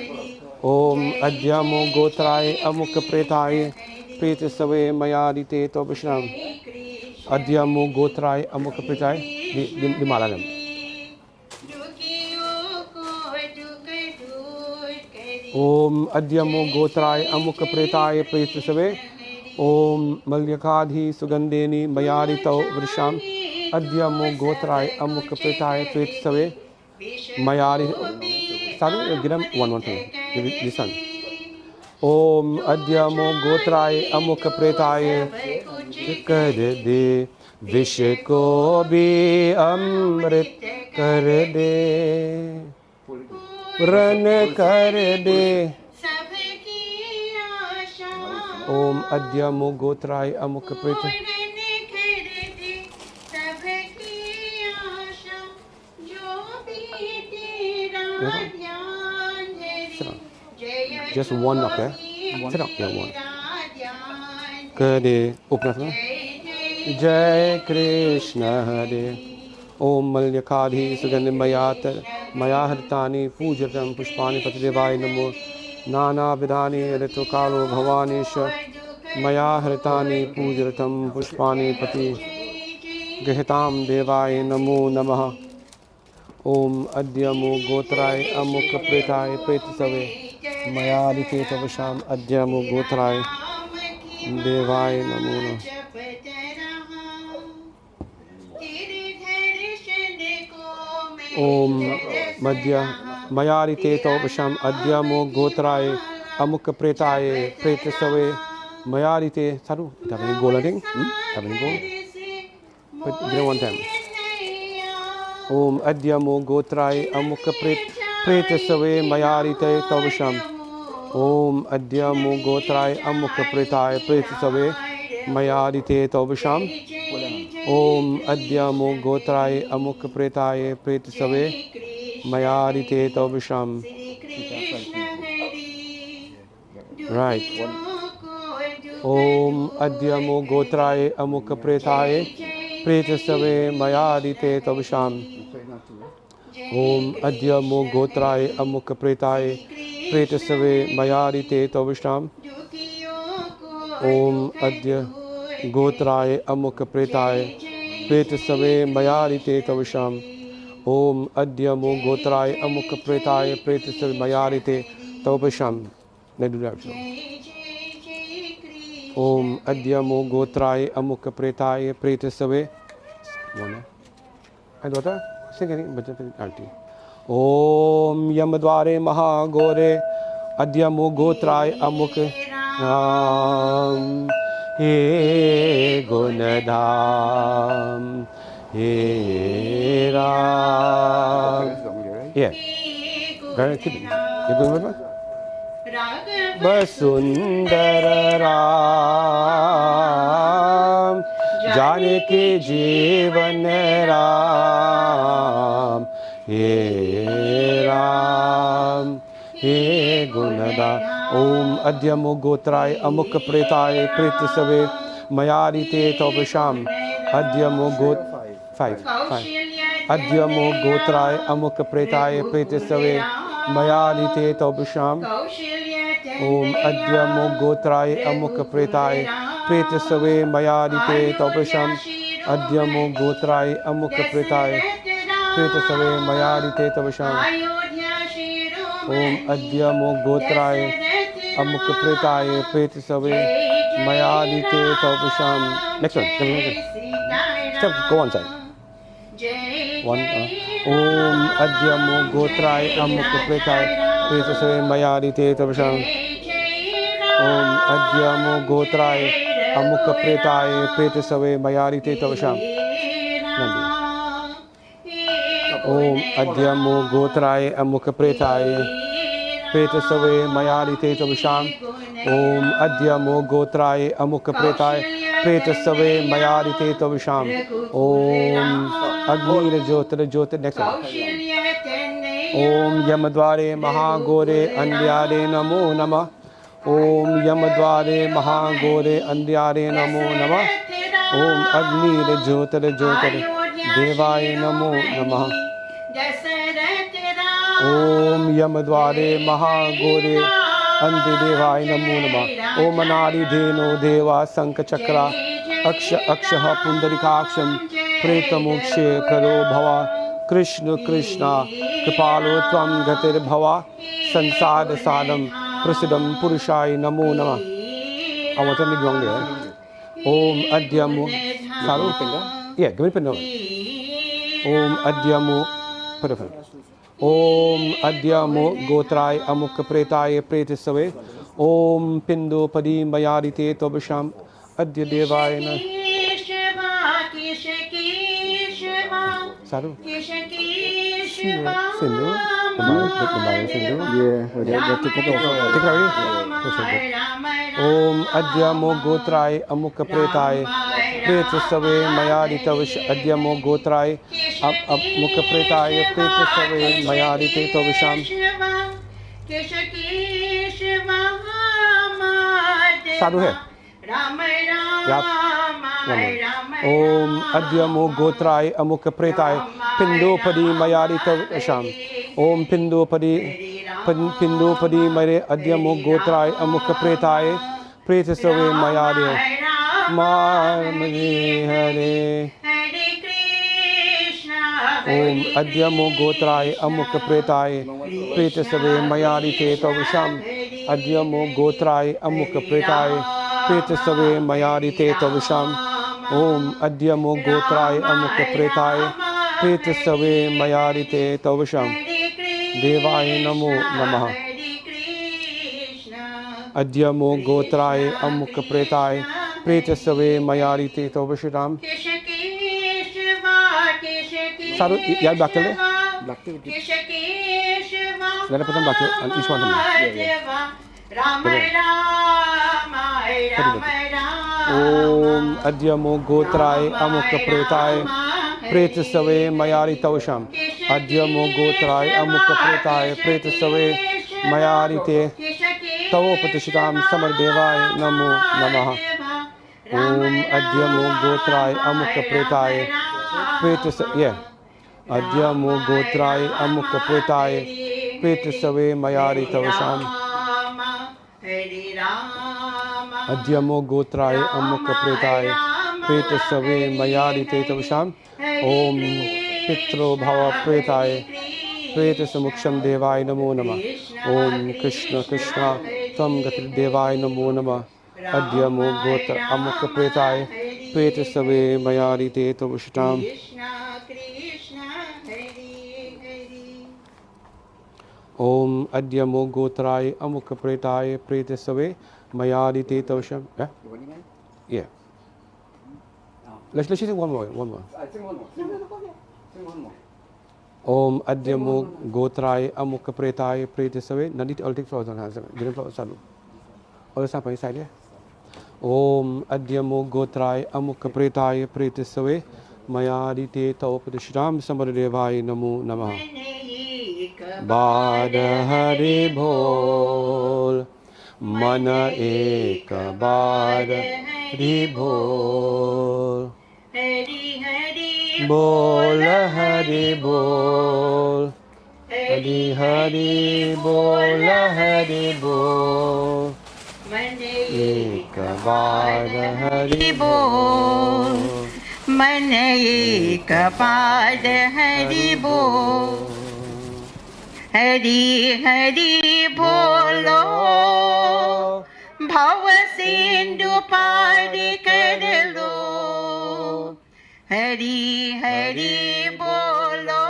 I: Om Adyamo Gotrai Amuk Pretai Pretasave Mayadite Tobashram Adyamo Gotrai Amuk Pretai the Malalam Om Adyamo Gotrai Amuk Pretai Pretasave Om Malyakadhi Sugandeni Mayadito Vrisham Adyamo Gotrai Amuk Pretai Pretasave Mayadi Sorry, give them one thing. Listen. Om Adyamo Gotrai Amuk Pretai Karde Vishko Bi Amrit Karde Ran Karde Om Adyamo Gotrai Amuk Pretai Just one up there. Sit up there, one. Kade, open up. Jai Krishna Hare. Om Malyakadhi Sugandhim Mayahartani Pujatam Pushpani Patidevai Namo Nana Vidhani Ritukalo Bhavanisha Mayahartani Pujatam Pushpani Pati Gahitam Devai Namo Namaha Om Adyamo Gotrai Amuk Pretai Pretisave Mayadite Tavasham Adyamo Gotrai Devai Namo Om Madhya Mayadite Tavasham Adyamo Gotrai Amuk Pretai Pretisave Mayadite Saru have any goal thing? Have any goal? But give it one time. Om Adyamo Gotrai Amuk Pretasave Mayarite Tavasham Om Adyamo Gotrai Amuk Pretai Pretasave Mayarite Tavasham Om Adyamo Gotrai Amuk Pretai Pretasave Mayarite Tavasham Right. Om Adyamo Gotrai Amuk Pretai Pretasave Mayadite Tavasham Om Adyamo Gotrai Amuk Pretai Pretasave Mayadite Tavasham Om Adya Gotrai Amuk Pretai Pretasave Mayadite Tavasham Om Adyamo Gotrai Amuk Pretai Pretasave Mayadite Tavasham Om Adyamo Gotrai Amuk Pretai Pretasave and daughter sing anything but alti Om Yamadware Mahagore Adyamo Gotrai Amuk Ram He Gunadam He Ram Yeah very good you going with me Basundara Ram Janaki Jeevan Ram He Ram He Gunada Om Adyamo Gotrai Amuk Pretai Pretasave Mayarite Tavasham Adyamo Got 5 Adyamo Gotrai Amuk Pretai Pretasave Mayarite Tavasham Om Adyamo Gotrai Amuk Pretai Pretasave Mayarite Tavasham Adyamo Gotrai Amuk Pretai प्रेत सवे मयादिते तवशाम ओम अद्य मो गोत्राय अमुक प्रेताय प्रेत सवे मयादिते तवशाम next one step go on side one ओम अद्य मो गोत्राय अमुक प्रेताय प्रेत सवे मयादिते तवशाम ओम अद्य मो गोत्राय अमुक प्रेताय प्रेत सवे मयादिते तवशाम ओम अद्य मो गोत्राय अमुक प्रेताय प्रेत सवे मयादिते तवशाम ओम अद्य मो गोत्राय अमुक प्रेताय प्रेत सवे मयादिते तवशाम ओम अग्निर ज्योतिर नेक्स्ट ओम यमद्वारे महाघोरे अंध्यारे नमो नमः ओम यमद्वारे महाघोरे अंध्यारे नमो नमः ओम अग्निर ज्योतिर देवाय नमो नमः ओम यमद्वारे महाघोरे अंधदेवाय नमो नमः ओम अनादिधेनो देवा शंखचक्रा अक्षः पुंडरीकाक्षं प्रेतमोक्षे प्रदो भव कृष्ण कृष्णा कृपालो त्वं गतिर्भव संसार सारं प्रसिद्धं पुरुषाय नमो नमः I want to make wrong there. Om Adyamu Saru yeah, give me pen now. Om Adyamu Om Adyamu Gotray Amuk Pretay Pretisave Om Pindu Padi Mayadite Tobasham Adya Devayana Saru Sindhu
K: Yeah, take it off.
I: Take it already? ओम अद्यमो गोत्राय अमुक प्रेताय प्रेत सवे मयादितवश अद्यमो गोत्राय अमुक प्रेताय प्रेत सवे मयादिते तवशाम साधु है ओम अद्यमो गोत्राय अमुक प्रेताय पिंडोपदी मयादितवशाम ओम पिंडोपदी मरे अद्यमो गोत्राय अमुक प्रेताय प्रेत सवे मयादे हरे ओम अद्यमो गोत्राय अमुक प्रेताय प्रेत सवे मयादिते तवशाम अद्यमो गोत्राय अमुक प्रेताय प्रेत सवे मयादिते तवशाम ओम अद्यमो गोत्राय अमुक प्रेताय प्रेत सवे मयादिते तवशाम देवाय नमो नमः अद्यमो गोत्राय अमुक प्रेताय प्रेत सवे मयादिते तवशाम सारू यार back ले let us put them back and each one of them ओम अद्यमो गोत्राय अमुक प्रेताय प्रेत सवे मयादितवशाम अद्यमो गोत्राय अमुक प्रेताय प्रेत सवे मयादिते तवोपतिष्ठितां समरदेवाय नमो नमः ओम अद्यमो गोत्राय अमुक प्रेताय प्रेत अद्यमो गोत्राय अमुक प्रेताय प्रेत सवे मयादितवशाम अद्यमो गोत्राय अमुक प्रेताय प्रेत सवे मयादिते तवशाम ओम पितरो भव प्रेताय प्रेत समुक्षम देवाय नमो नमः ओम कृष्ण कृष्ण त्वं गतिर्देवाय नमो नमः अद्यमो गोत्र अमुक प्रेताय प्रेत सवे मयादिते तवशाम ओम अद्यमो गोत्राय अमुक प्रेताय प्रेत सवे मयादिते तवशाम yeah let's sing one more
K: Sing one more.
I: ओम अद्यमो गोत्राय अमुक प्रेताय प्रेत सवे नदी all take flowers on hands green flowers salu all सा पे साइड ओम अद्यमो गोत्राय अमुक प्रेताय प्रेत सवे मयादिते तवोपतिष्ठितां समरदेवाय नमो नमः बार हरि बोल मन एक बार हरि बोल बोल हरि बोल हरि हरि बोल हरि बोल एक बार हरि बोल
E: मन एक पाद हरि बोल, हरि हरि बोलो, भव सिंधु पार कर लो, हरि हरि बोलो,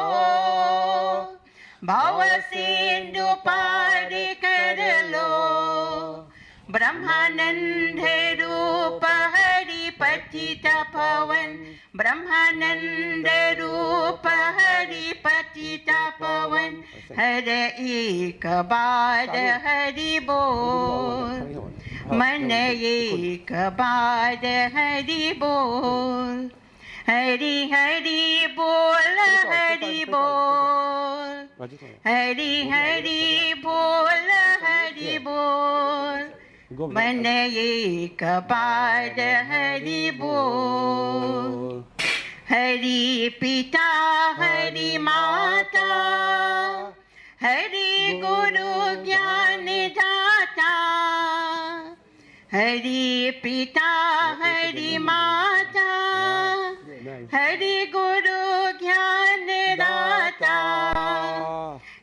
E: भव सिंधु पार कर लो, ब्रह्मानंद रूप हरि पतित पावन, ब्रह्मानंद रूप हरि पतित पावन, हर एक बार हरि बोल, मन एक बार हरि बोल, हरि हरि बोल, हरि बोल, हरि हरि बोल, हरि बोल, मन एक बार हरि बोल, हरि पिता हरि माता, हरि गुरु ज्ञान दाता, हरि पिता हरि माता, हरि गुरु ज्ञान दाता,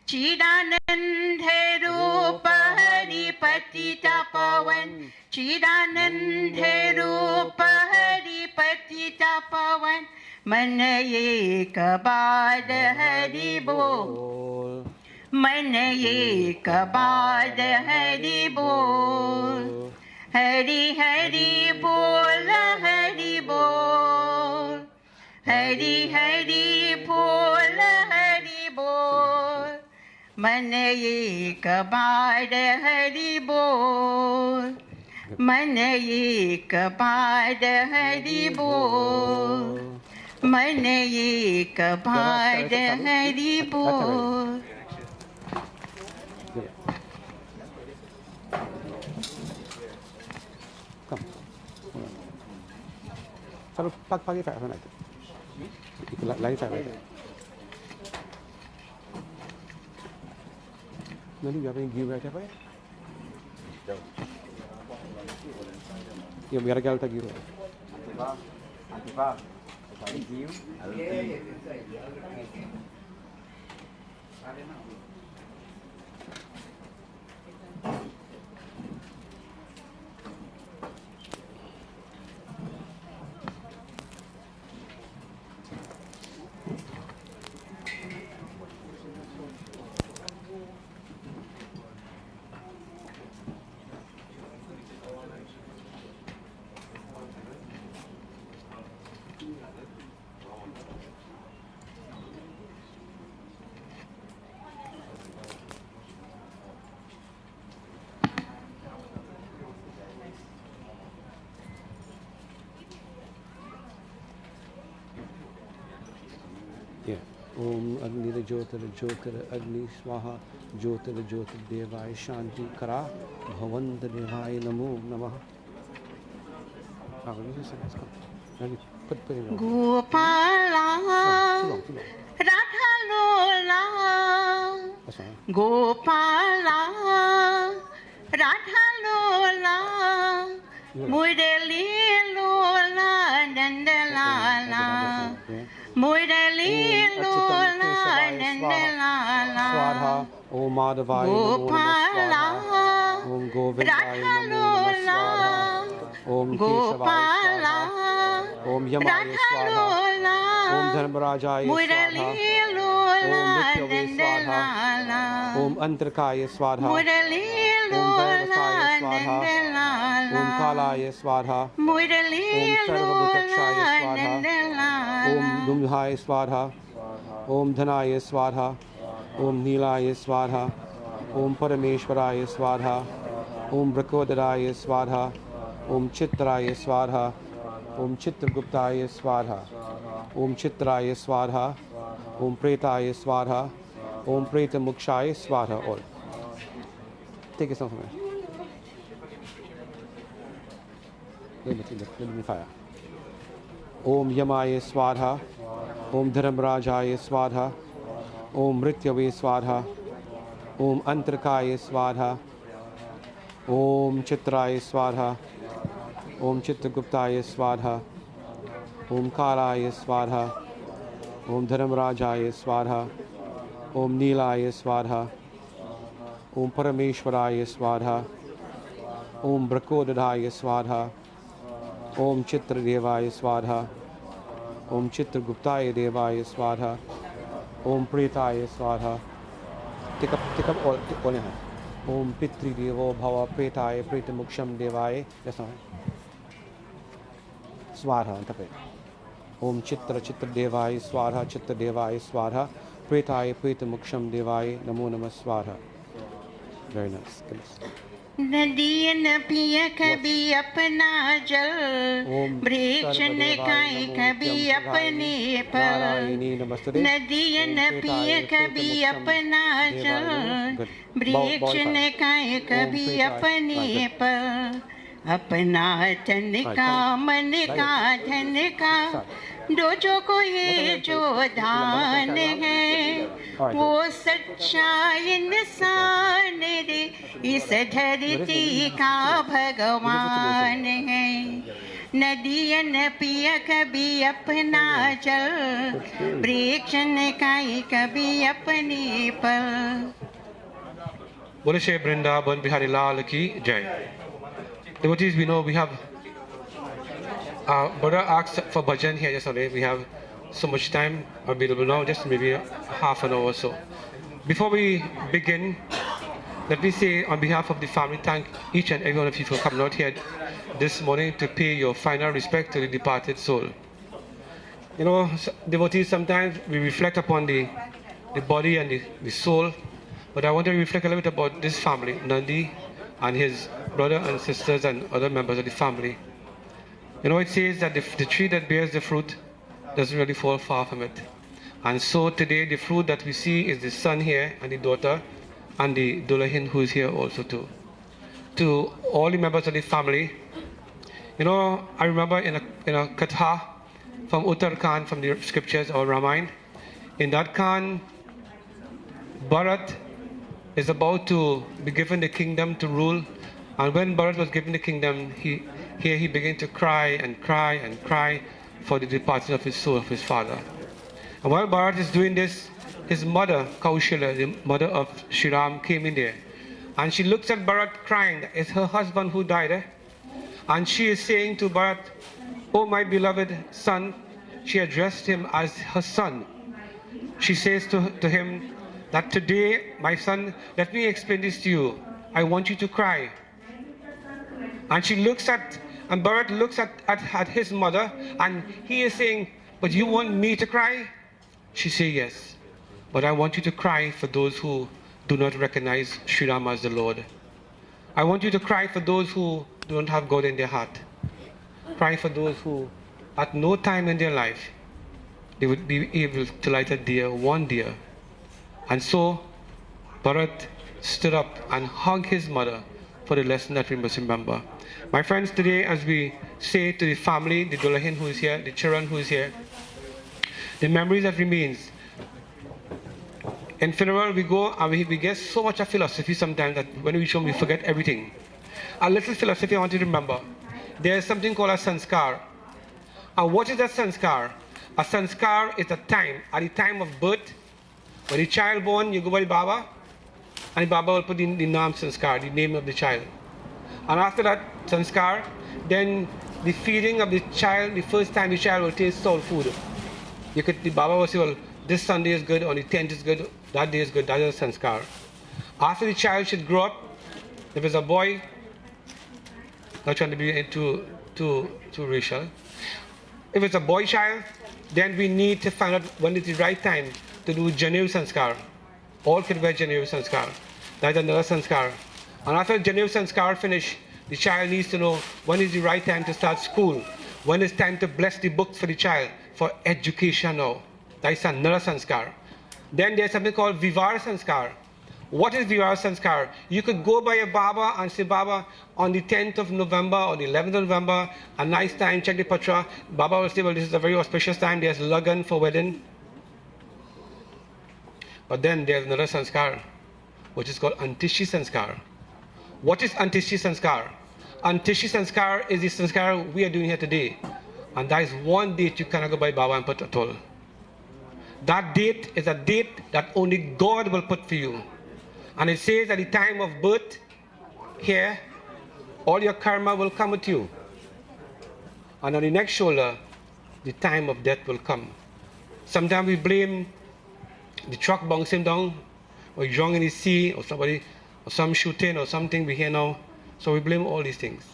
E: चिदानंद रूप हरि पतित पावन, चिदानंद रूप हरि पतित पावन, मन एक बार हरि बोल, मन एक बार हरि बोल, हरि हरि बोल, हरि बोल, हरि हरि बोल, हरि बोल, मन एक बार हरि बोल, मन एक बार हरि बोल, मन एक बार हरि बोल।
I: चलो पागे फैला ना लाइन फैला नहीं यहाँ पे गिव बैठा पे ये मेरा क्या था गिव ओम अग्नि ज्योतिर अग्नि स्वाहा ज्योतिर ज्योतिर्देवाय शांति करा भवंत देवाय नमो नमः।
E: गोपाला राधा लोला, गोपाला राधा लोला, मुरली लोला नंदलाला, मुरली लोला नंदलाला,
I: ओम माधवाय
E: गोपाला
I: ओम गोविंदाय नमो नमः। ओम
E: गोपाला
I: ओम यमाय स्वाहा ओम धर्मराजाय स्वाहा ओम मृत्युवे स्वाहा ओम अंतरकाय स्वाहा ओम दैवताय स्वाहा ओम कालाय स्वाहा ओम सर्वभूतक्षाय स्वाहा ओम दुम्हाय स्वाहा ओम धनाय स्वाहा ओम नीलाय स्वाहा ओम परमेश्वराय स्वाहा ओम ब्रकोदराय स्वाहा ओम चित्राय स्वाहा ओम चित्रगुप्ताय स्वाहा ओम चित्राय स्वाहा ओम प्रेताय स्वाहा ओम प्रेतमुक्षाय स्वाहा। और take it somewhere. Let me fire. ओम यमाय स्वाहा ओम धर्मराजाय स्वाहा ओम मृत्युवे स्वाहा ओम अंतरकाय स्वाहा ओम चित्राय स्वाहा ओम चित्रगुप्ताय स्वाहा Om Kalaya Svadha, Om Dharmrajaya Svadha, Om Nilaya Svadha, Om Parameshwaraya Svadha, Om Brakodadaya Svadha, Om Chitradevaya Svadha, Om Chitraguptaya Devaya Svadha, Om Pretaya Svadha. Take up all your hand. Om Pitri Devo Bhava Pretaya Pretamuksham Devaya. That's all right. Svadha, interpret. Om Chitra Devaya Svadha, Chitra Devaya Svadha, Pretaya Pretamuksham Devaya, Namo Namah Svadha. Very nice.
L: नदी न पिय कभी अपना जल वृक्ष ने खाए कभी अपने फल नदी न पिय कभी अपना जल वृक्ष ने खाए कभी अपने फल अपना तन का मन का धन का दोजो को ये जो दान है वो सच्चा इंसान रे इस धरती का भगवान है नदी न पिय कभी अपना जल वृक्ष न खाए कभी अपने फल
I: बोले श्री वृंदावन बिहारी लाल की जय Devotees, we know we have brother asked for bhajan here yesterday. We have so much time available now, just maybe half an hour or so. Before we begin, let me say on behalf of the family, thank each and every one of you for coming out here this morning to pay your final respect to the departed soul. You know, devotees, sometimes we reflect upon the body and the soul, but I want to reflect a little bit about this family, Nandi and his brother and sisters and other members of the family. You know, it says that the tree that bears the fruit doesn't really fall far from it. And so today the fruit that we see is the son here and the daughter and the Dulahin who is here also too. To all the members of the family, you know, I remember in a katha from Uttarakhand, from the scriptures or Ramayana, in that Khan, Bharat is about to be given the kingdom to rule, and when Bharat was given the kingdom, he began to cry and cry and cry for the departure of his soul, of his father. And while Bharat is doing this, his mother, Kaushila, the mother of Shriram, came in there, and she looks at Bharat crying. It's her husband who died, and she is saying to Bharat, "Oh my beloved son," she addressed him as her son. She says to him, that today, my son, let me explain this to you. I want you to cry. And she looks at, and Bharat looks at his mother, and he is saying, but you want me to cry? She says, yes. But I want you to cry for those who do not recognize Sri Rama as the Lord. I want you to cry for those who don't have God in their heart. Cry for those who, at no time in their life, they would be able to light a deer, one deer. And so, Bharat stood up and hugged his mother for the lesson that we must remember. My friends, today as we say to the family, the Dulahin who is here, the children who is here, the memories that remains. In funeral we go and we get so much of philosophy sometimes that when we show we forget everything. A little philosophy I want you to remember. There is something called a sanskar. And what is a sanskar? A sanskar is a time, at the time of birth. When the child born, you go by the Baba, and the Baba will put in the Naam Sanskar, the name of the child. And after that Sanskar, then the feeding of the child, the first time the child will taste soul food. The Baba will say, well, this Sunday is good, on the 10th is good, that day is good, that is a Sanskar. After the child should grow up, if it's a boy, not trying to be too racial, if it's a boy child, then we need to find out when is the right time to do Janev Sanskar. All kids wear Janev Sanskar. That's another Sanskar. And after Janev Sanskar finish, the child needs to know when is the right time to start school. When is time to bless the books for the child for education now. That's another Sanskar. Then there's something called Vivar Sanskar. What is Vivar Sanskar? You could go by a Baba and say, Baba, on the 10th of November or the 11th of November, a nice time, check the Patra. Baba will say, well, this is a very auspicious time. There's Lagan for wedding. But then there's another sanskar, which is called Antishi Sanskar. What is Antishi Sanskar? Antishi Sanskar is the sanskar we are doing here today. And that is one date you cannot go by Baba and put at all. That date is a date that only God will put for you. And it says at the time of birth, here, all your karma will come with you. And on the next shoulder, the time of death will come. Sometimes we blame the truck bouncing down, or drunk in the sea, or somebody, or some shooting, or something we hear now. So we blame all these things.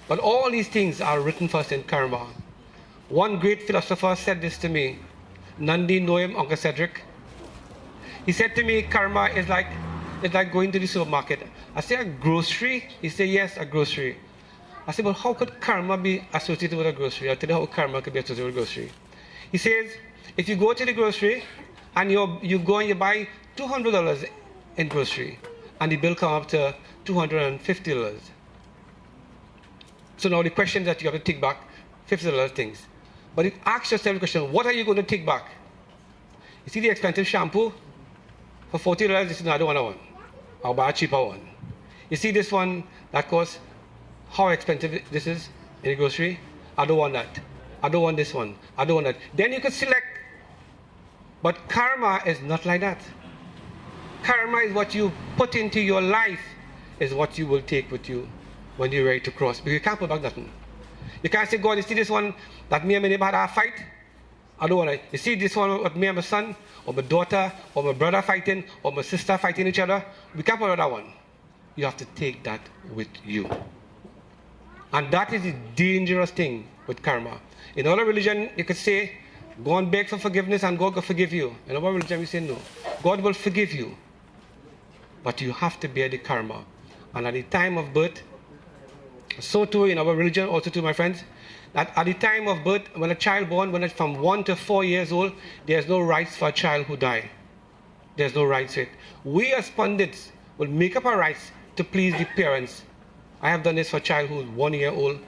I: But all these things are written for us in karma. One great philosopher said this to me. Nandi know him, Uncle Cedric. He said to me, karma is like going to the supermarket. I said, a grocery? He said, yes, a grocery. I said, but how could karma be associated with a grocery? I'll tell you how karma could be associated with a grocery. He says, if you go to the grocery and you go and you buy $200 in grocery, and the bill comes up to $250. So now the question that you have to take back, $50 things. But you ask yourself the question, what are you going to take back? You see the expensive shampoo? For $40, this is another one. I'll buy a cheaper one. You see this one that costs how expensive this is in the grocery? I don't want that. I don't want this one. I don't want that. Then you can select. But karma is not like that. Karma is what you put into your life is what you will take with you when you're ready to cross. Because you can't put back nothing. You can't say, God, you see this one that me and my neighbor had a fight? I don't want it. You see this one with me and my son, or my daughter, or my brother fighting, or my sister fighting each other? We can't put that one. You have to take that with you. And that is the dangerous thing with karma. In other religion, you could say, go and beg for forgiveness and God will forgive you. In our religion, we say no. God will forgive you. But you have to bear the karma. And at the time of birth, so too in our religion, also too, my friends, that at the time of birth, when a child born, when it's from 1 to 4 years old, there's no rights for a child who died. There's no rights to it. We as pundits will make up our rights to please the parents. I have done this for a child who's 1 year old,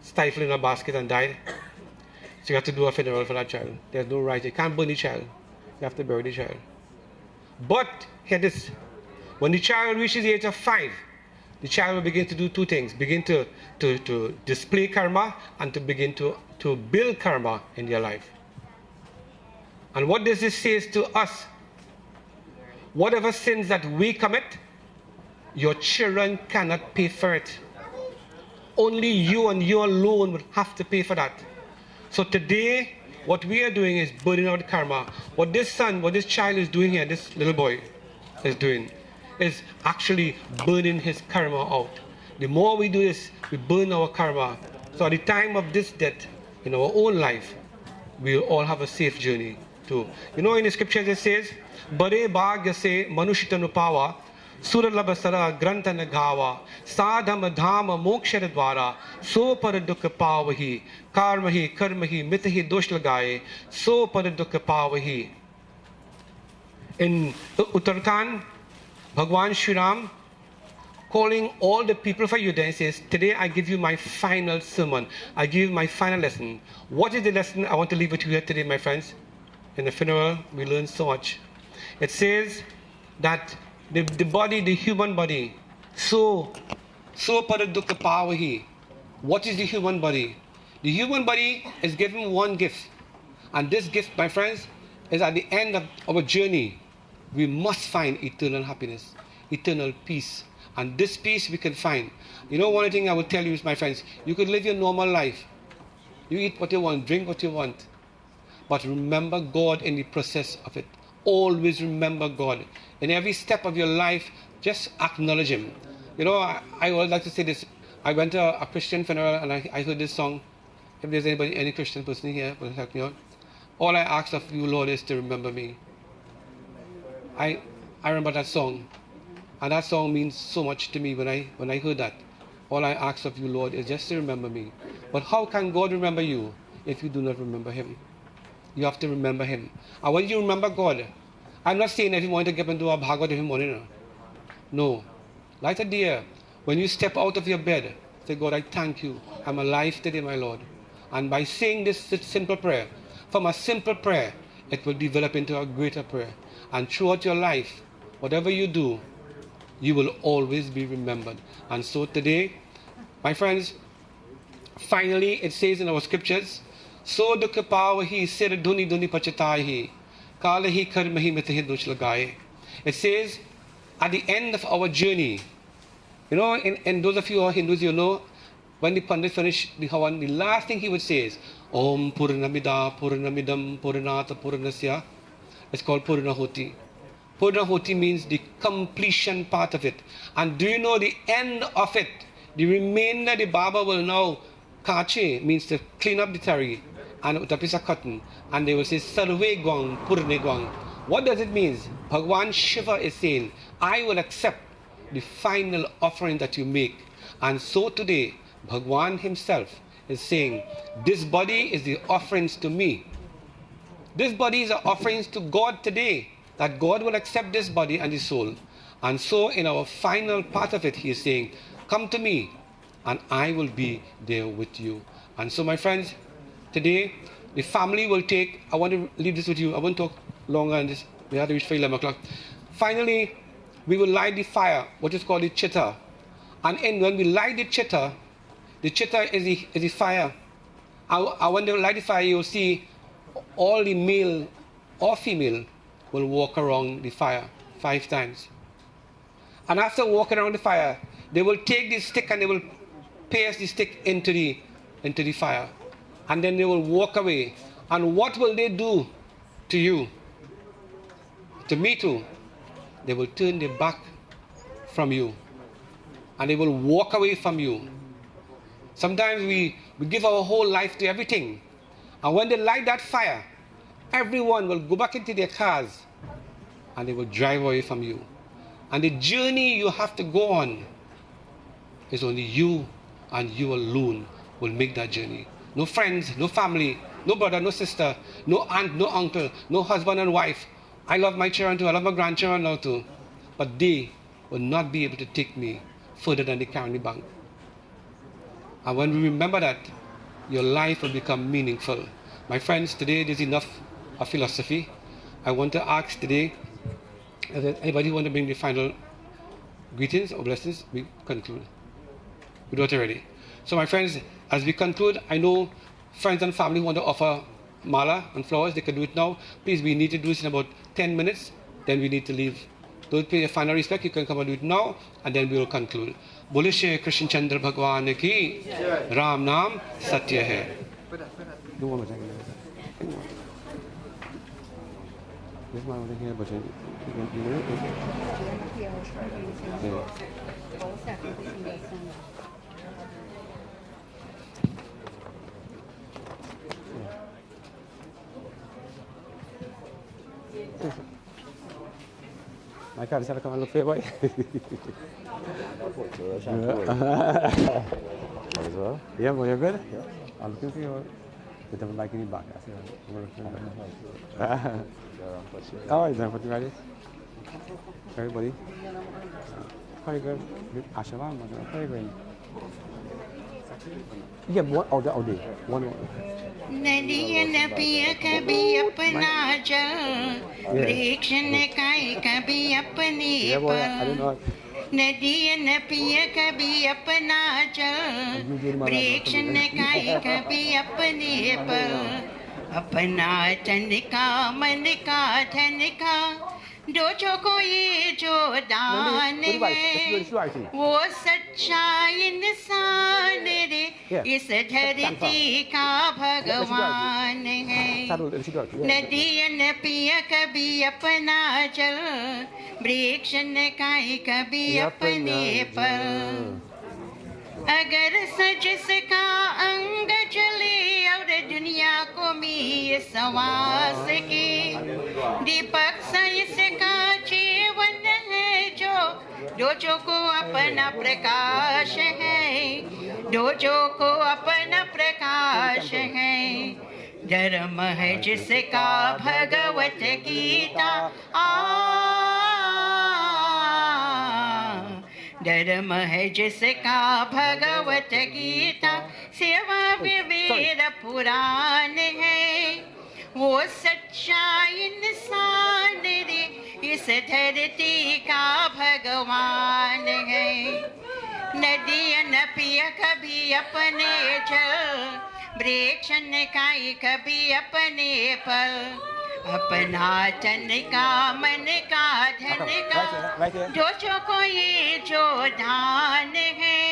I: stifled in a basket and died. So you have to do a funeral for that child. There's no right. You can't burn the child. You have to bury the child. But hear this. When the child reaches the age of 5, the child will begin to do two things. Begin to display karma and to begin to build karma in their life. And what does this say to us? Whatever sins that we commit, your children cannot pay for it. Only you and you alone would have to pay for that. So today, what we are doing is burning out karma. What this child is doing here, this little boy is doing, is actually burning his karma out. The more we do this, we burn our karma. So at the time of this death, in our own life, we will all have a safe journey too. You know, in the scriptures it says, Bare bhagya se manushitanupawa suralabasara granta nagawa sadhama dhama mokshara dwara so paradukha pavahi karmahi karmahi mitahi dosh lagaye so paradukha pavahi. In Uttarakhand, Bhagwan Shri Ram calling all the people of Ayodhya and says, today I give you my final sermon. I give you my final lesson. What is the lesson I want to leave with you here today, my friends? In the funeral, we learn so much. It says that the body, the human body, so paradukha pavahi. What is the human body? The human body is given one gift. And this gift, my friends, is at the end of our journey. We must find eternal happiness, eternal peace. And this peace we can find. You know, one thing I will tell you is, my friends, you could live your normal life. You eat what you want, drink what you want. But remember God in the process of it. Always remember God. In every step of your life, just acknowledge Him. You know, I would like to say this. I went to a Christian funeral and I heard this song. If there's any Christian person here, will help me out. All I ask of you, Lord, is to remember me. I remember that song. And that song means so much to me when I heard that. All I ask of you, Lord, is just to remember me. But how can God remember you if you do not remember Him? You have to remember Him. And when you remember God, I'm not saying every morning to get up and do a bhagavad every morning. No. Like a deer, when you step out of your bed, say, God, I thank you. I'm alive today, my Lord. And by saying this simple prayer, from a simple prayer, it will develop into a greater prayer. And throughout your life, whatever you do, you will always be remembered. And so today, my friends, finally, it says in our scriptures, So dukapavahi sir duni duni pachatahi, kalahi karmahi mitahi duch lagaye. It says, at the end of our journey, you know, and those of you who are Hindus, you know, when the Pandit finished the Havan, the last thing he would say is, Om Purnamida Purnamidam Purnata Purnasya. It's called Purnahoti. Purnahoti means the completion part of it. And do you know the end of it? The remainder, the Baba will now, Kache means to clean up the terry and utapisa cotton. And they will say, Sarve Gwang, Purne Gwang. What does it mean? Bhagwan Shiva is saying, I will accept the final offering that you make. And so today, Bhagwan himself is saying, this body is the offerings to me. This body is the offerings to God today, that God will accept this body and the soul. And so in our final part of it, he is saying, come to me and I will be there with you. And so my friends, today the family will take, I want to leave this with you, I won't talk longer on this, we have to reach for 11 o'clock. Finally, we will light the fire, what is called the chitta. And when we light the chitta is the fire. And when they light the fire, you'll see all the male or female will walk around the fire 5 times. And after walking around the fire, they will take the stick and they will pierce the stick into the fire. And then they will walk away. And what will they do to you? To me too. They will turn their back from you. And they will walk away from you. Sometimes we give our whole life to everything. And when they light that fire, everyone will go back into their cars and they will drive away from you. And the journey you have to go on is only you and you alone will make that journey. No friends, no family, no brother, no sister, no aunt, no uncle, no husband and wife. I love my children too, I love my grandchildren now too. But they will not be able to take me further than the Carney Bank. And when we remember that, your life will become meaningful. My friends, today there's enough of philosophy. I want to ask today, is there anybody want to bring the final greetings or blessings? We conclude. We do it already. So my friends, as we conclude, I know friends and family want to offer mala and flowers. They can do it now. Please, we need to do this in about 10 minutes. Then we need to leave. Don't pay your final respect. You can come and do it now, and then we will conclude. Bole Shri Krishna Chandra Bhagwan ki Ram Naam Satya hai.
K: My car is come and look for boy. Yeah, boy, you're good? Yeah. I'm looking for you. They don't like any back. Oh, is that what you ready? Everybody? Very good. Ashavan, very good. Yeah, one all day. One.
L: नदियन पिय कभी अपना जल वृक्ष ने खाए कभी अपने पर नदियन पिय कभी अपना जल वृक्ष ने खाए कभी अपने पर अपना तन का मन का धन का दोजो को ये जो दान है वो सच्चा इंसान रे इस धरती का भगवान है नदियन पिय कभी अपना जल वृक्ष न खाए कभी अपने पर अगर सजिस का अंग जले और दुनिया को मी सवास की दीपक सइस का जीवन है जो जो को अपना प्रकाश है जो को अपना प्रकाश है धर्म है जिसका भगवत गीता धर्म है जिसका भगवत गीता सेवा वेद पुराण है वो सच्चा इंसान रे इस धरती का भगवान है नदियन न पिय कभी अपने जल, वृक्ष न खाई कभी अपने फल, अपना तन का मन का धन का जो कोई जो दान है,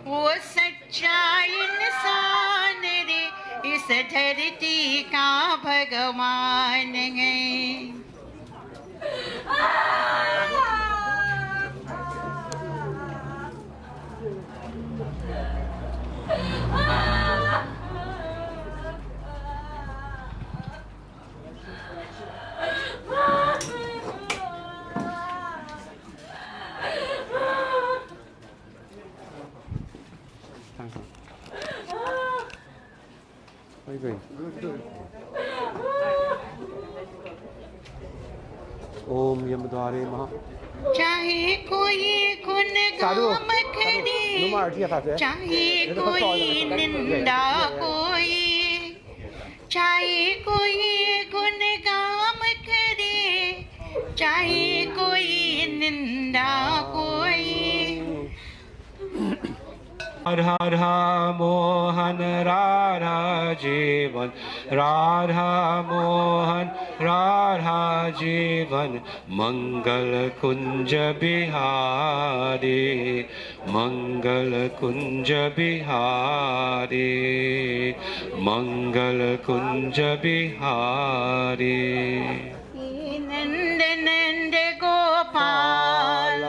L: वो सच्चा इंसान रे, इस धरती का भगवान है।
K: Where are you going? ओम यमद्वारे महा
L: चाहे कोई गुण गाम करे, चाहे कोई निंदा कोई, चाहे कोई गुण गाम करे, चाहे कोई निंदा कोई।
I: राधा मोहन राधा जीवन, राधा मोहन राधा जीवन, मंगल कुंज बिहारी, मंगल कुंज बिहारी, मंगल कुंज बिहारी।
L: नंद नंद गोपाल,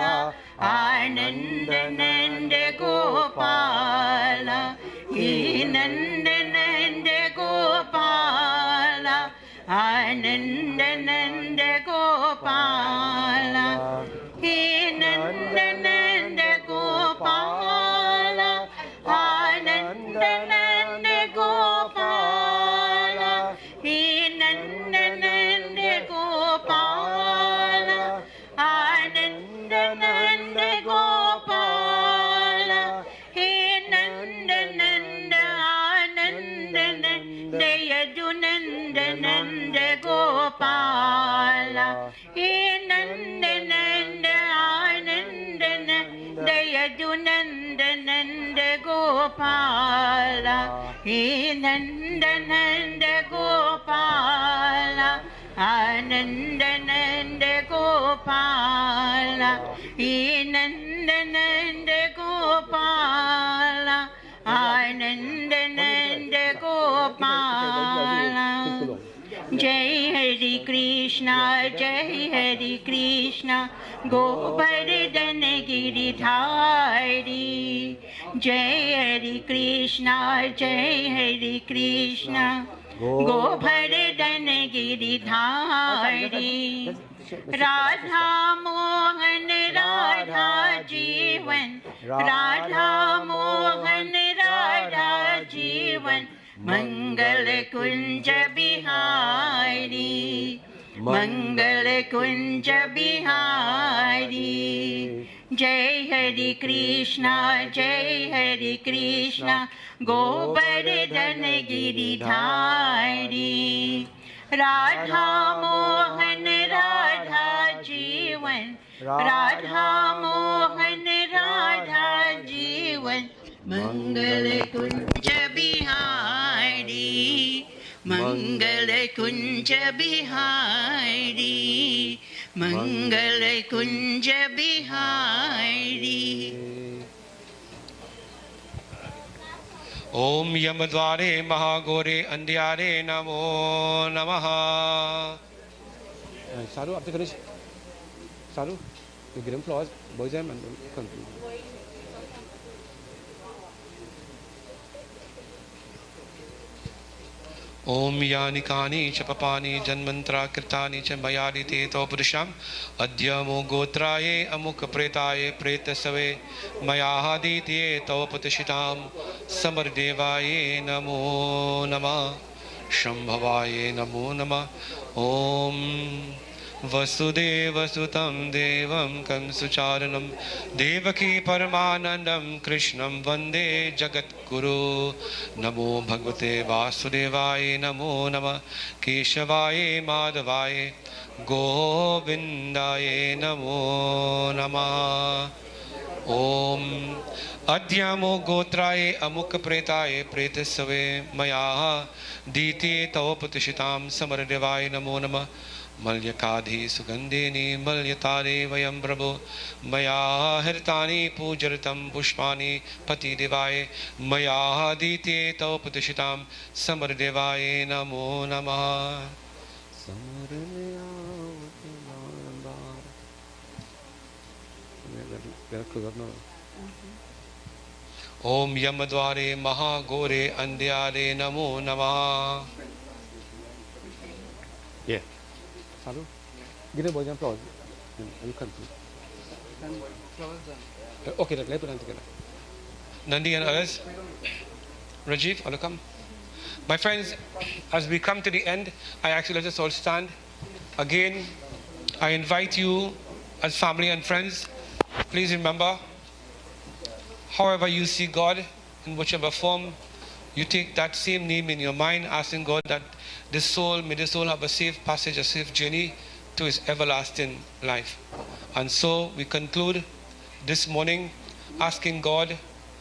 L: आनंद नंद गोपाल, हे नंद नंद गोपाल, आनंद नंद गोपाल, हे नंद नंद गोपाल, आनंद नंद गोपाल, हे नंद नंद गोपाल, आनंद नंद गोपाल, हे नंद नंद आनंद नंद यदु नंद नंद गोपाल, हे नंद नंद आनंद नंद यदु नंद नंद गोपाल, हे नंद नंद गोपाल, आनंद नंद गोपाल, हे नंद नंद गोपाल, आनंद नंद गोपाल। जय हरि कृष्णा जय कृष्णा गोवर्धन गिरिधारी, जय हरि कृष्णा जय कृष्णा गोवर्धन गिरिधारी। राधा मोहन राधा जीवन, राधा मोहन राधा जीवन, मंगल कुंज बिहारी, मंगल कुंज बिहारी। जय हरि कृष्णा जय कृष्णा गोवर्धन गिरिधारी। राधा मोहन राधा जीवन, राधा मोहन राधा जीवन, मंगल कुंज बिहारी, मंगल कुंज बिहारी, मंगल कुंज बिहारी।
I: ओम यमद्वारे महागोरे अंधियारे नमो नमः।
K: Saru, after finish. Saru, you give him applause. Boys and men, continue.
I: ओम यानि कानि च पपानि जन्मंत्रा कृतानि च मयादिते तो पुरुषम् अद्य मो गोत्राये अमुक प्रेताये प्रेतसवे मयादिते तव प्रतिष्ठितां समरदेवाये नमो नमः शंभवाये नमो नमः। ओम वसुदेवसुतं देवं कंसुचारणं देवकी परमानन्दं कृष्णं वन्दे जगद्गुरो। नमो भगवते वासुदेवाय नमो नमः केशवाय माधवाय गोविन्दाय नमो नमः। ओम अद्यामो गोत्राय अमुक प्रेताय प्रेतसवे मया दीते तव प्रतिष्ठितां समरदेवाय नमो नमः मल्यकाधि सुगन्धेनि मल्यतारे वयं प्रभो मया हृतानि पूजरितं पुष्पाणि पतिदेवाय मया दीते तव प्रतिष्ठितां समरदेवाय नमो नमः ओम यमद्वारे महाघोरे अंध्यारे नमो नमः
K: Yeah. Salu. Give the boys an applause. You can too. Okay, let's put them together.
I: Nandi and others. Rajiv, want to come? My friends, as we come to the end, I actually let us all stand. Again, I invite you as family and friends, please remember, however you see God, in whichever form, you take that same name in your mind, asking God that may this soul have a safe passage, a safe journey to his everlasting life. And so we conclude this morning asking God,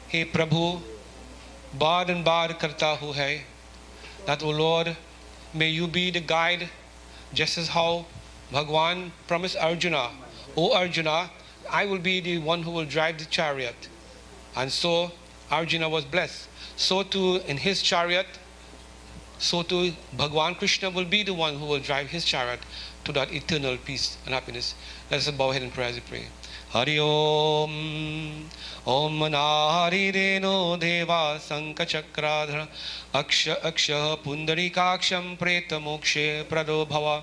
I: Hey Prabhu, baar and baar karta hu hai, that, O Lord, may you be the guide, just as how Bhagwan promised Arjuna, O Arjuna, I will be the one who will drive the chariot. And so Arjuna was blessed. So too in his chariot, so too Bhagwan Krishna will be the one who will drive his chariot to that eternal peace and happiness. Let us bow head in prayer as we pray. Hari Om Om Manahari Reno Deva Sankachakradhara Aksha Aksha Pundarikaksham Preta Mokshe Prado Bhava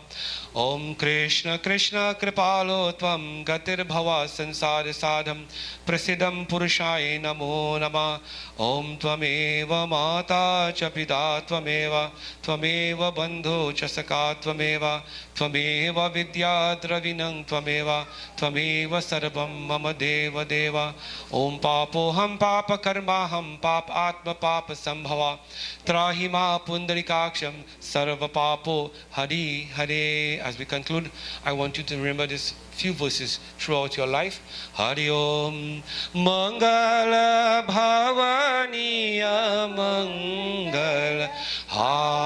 I: Om Krishna Krishna Kripalo Tvam Gatir Bhava Sansar Sadham Prasidam Purushaye Namo Nama Om Tvameva Mata Chapida Tvameva Tvameva Bandho Chasaka Tvameva Tvameva Vidya Dravinam Tvameva Tvameva Sarvam Mama Deva Deva Om Papo Ham Papa Karma Ham Pap Atma Papa Sambhava Trahima Pundarikaksham Sarva Papo Hari Hare. As we conclude, I want you to remember these few verses throughout your life. Hari Om Mangala Bhavaniya Mangala Hari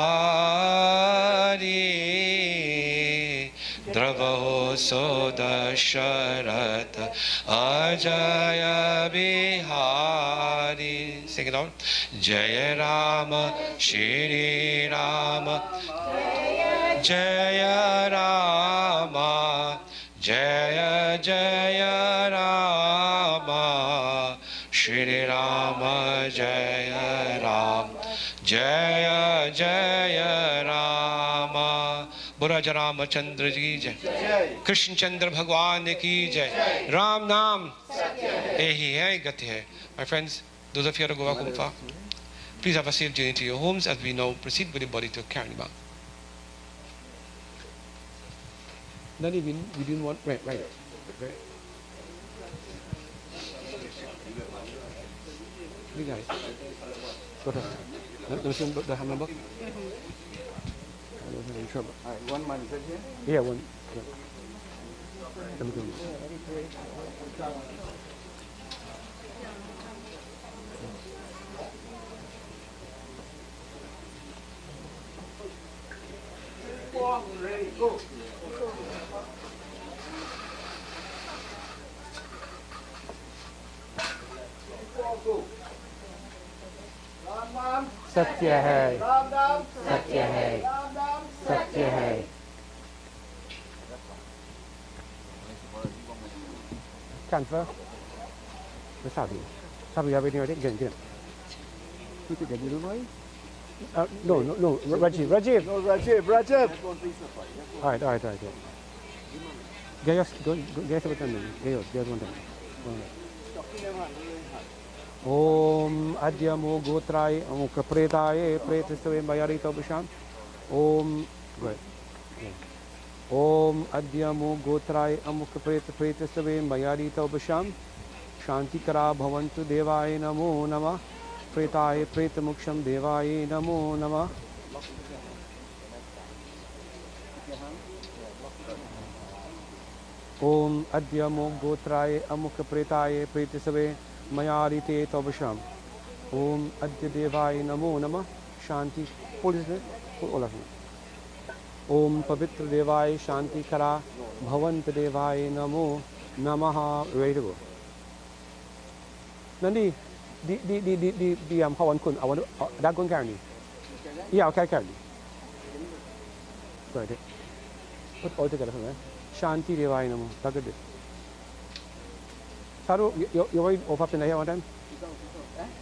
I: Dravaho Soda Sharata Ajaya Bihari. Sing it out. Jaya Rama Shri Rama Jaya Rama Jaya Jaya Rama Shri Rama Jaya Rama Jaya Jaya Rama. बुरा रामचंद्र जी जय, कृष्ण चंद्र भगवान की जय, राम नाम यही है गति है. My friends, those of you at Goa Kumpha, please have a safe journey to your homes as we now proceed with the body to Karnima.
K: Nani, we didn't want right. You guys, go ahead. Let me see the hammer book. All right, one man is here? Yeah, one. Yeah. Let me go. Ready, go. सत्य है, सत्य है, सत्य है. Transfer. Sabi, you have anything already? Get. You could get you right? No, Rajiv.
C: No, Rajiv.
K: All right. Get yours one time. Om Adyamo Gotrai Amuk Pretaye Pretistave Mayarita Busham. Om Om Adyamo Gotrai Amuk Pretistave Mayarita Busham. Shanti Kara Bhavantu Devaye Namo Nama. Pretaye Pretamuksham Devaye Namo Nama. Om Adyamo Gotrai Amuk Pretaye Pretisave मयारिते तवशम ओम अद्य देवाय नमो नमः शांति police ओम पवित्र देवाय शांति करा भवंत देवाय नमो नमः ready to go Nandi the how one I want to that going carry yeah okay carry go ahead put all together from there Shanti Devaya Namo look at this Saru you want to open here one time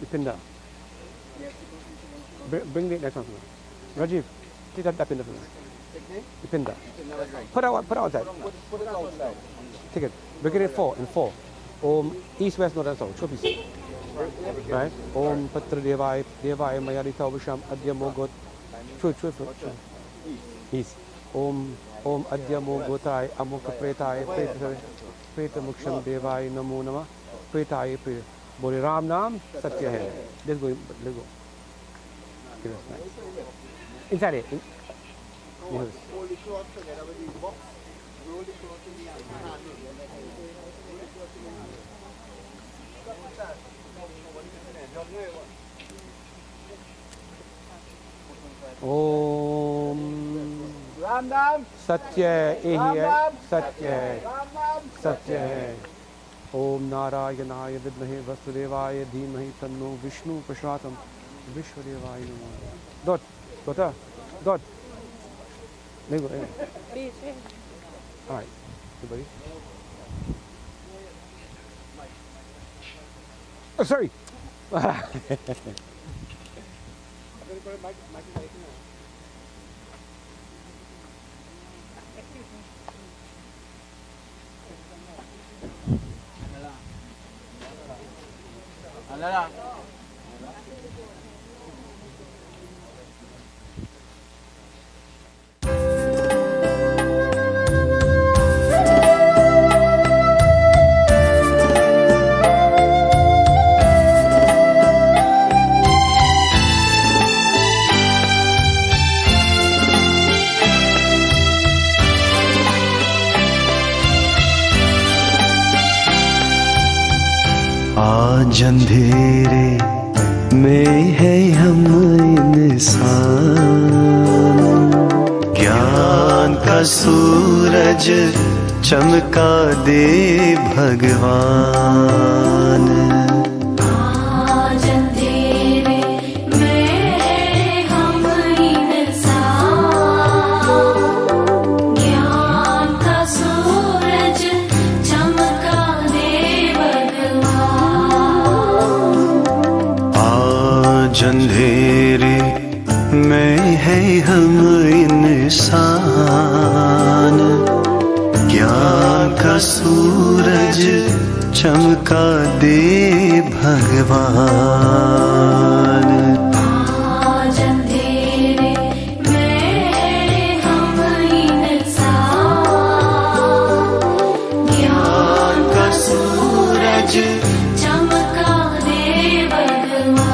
K: the pinda bring the next one Rajiv take that pinda from there the pinda put outside put it outside take it begin it in four Om east west north and south show peace right Om Patra Devaya Mayarita Visham Adya Mogot true east Om Adya Mogotai Amuka Pretai Preta Muksham Devaya Namo Nama Pretai Pre Boli Ram Nam Satya hai let's go inside it yes. Om Ram Nam Satya Ehi Satya Om Narayanaya Vidmahe Vasudevaya Dhimahi Tanno Vishnu Prashatam Vishwadevaya Namo Dot Let go please alright everybody oh sorry
A: आज अंधेरे में है हम इंसान ज्ञान का सूरज चमका दे भगवान
B: आज अंधेरे में हम इंसान ज्ञान का सूरज चमका दे
A: आज अंधेरे में है हम इंसान ज्ञान का सूरज चमका दे भगवान
B: आज अंधेरे में हम इंसान ज्ञान का सूरज चमका दे भगवान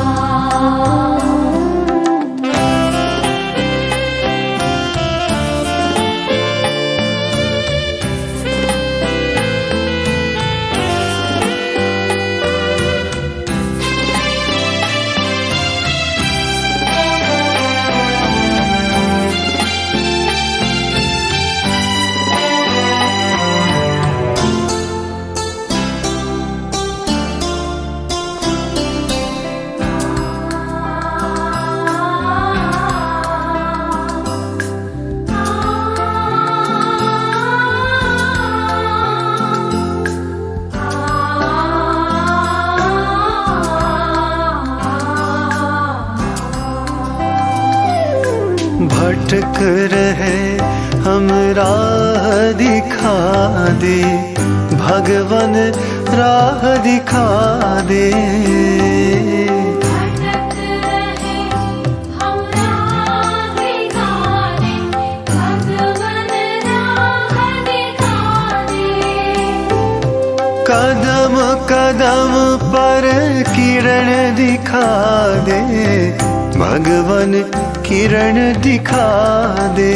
A: भटक रहे हम राह दिखा दे भगवन राह दिखा दे
B: भटक रहे हम राह दिखा दे भगवन राह दिखा दे
A: कदम कदम पर किरण दिखा दे भगवन किरण दिखा दे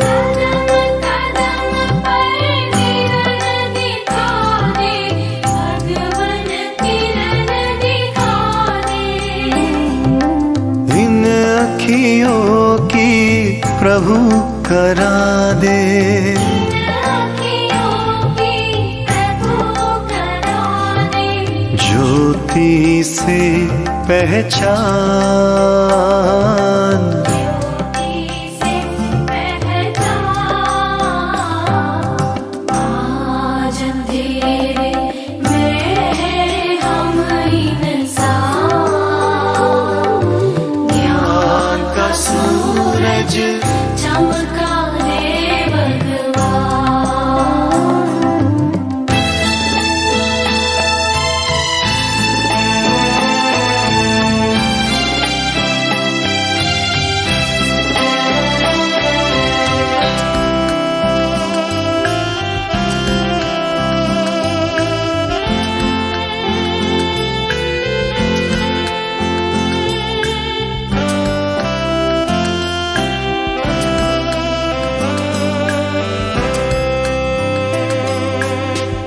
B: कदम कदम पर किरण दिखा दे भगवन
A: प्रभु करा दे। ज्योति से पहचान,
B: आज अंधेरे में है हम इंसान, ज्ञान का सूरज चमका दे भगवान।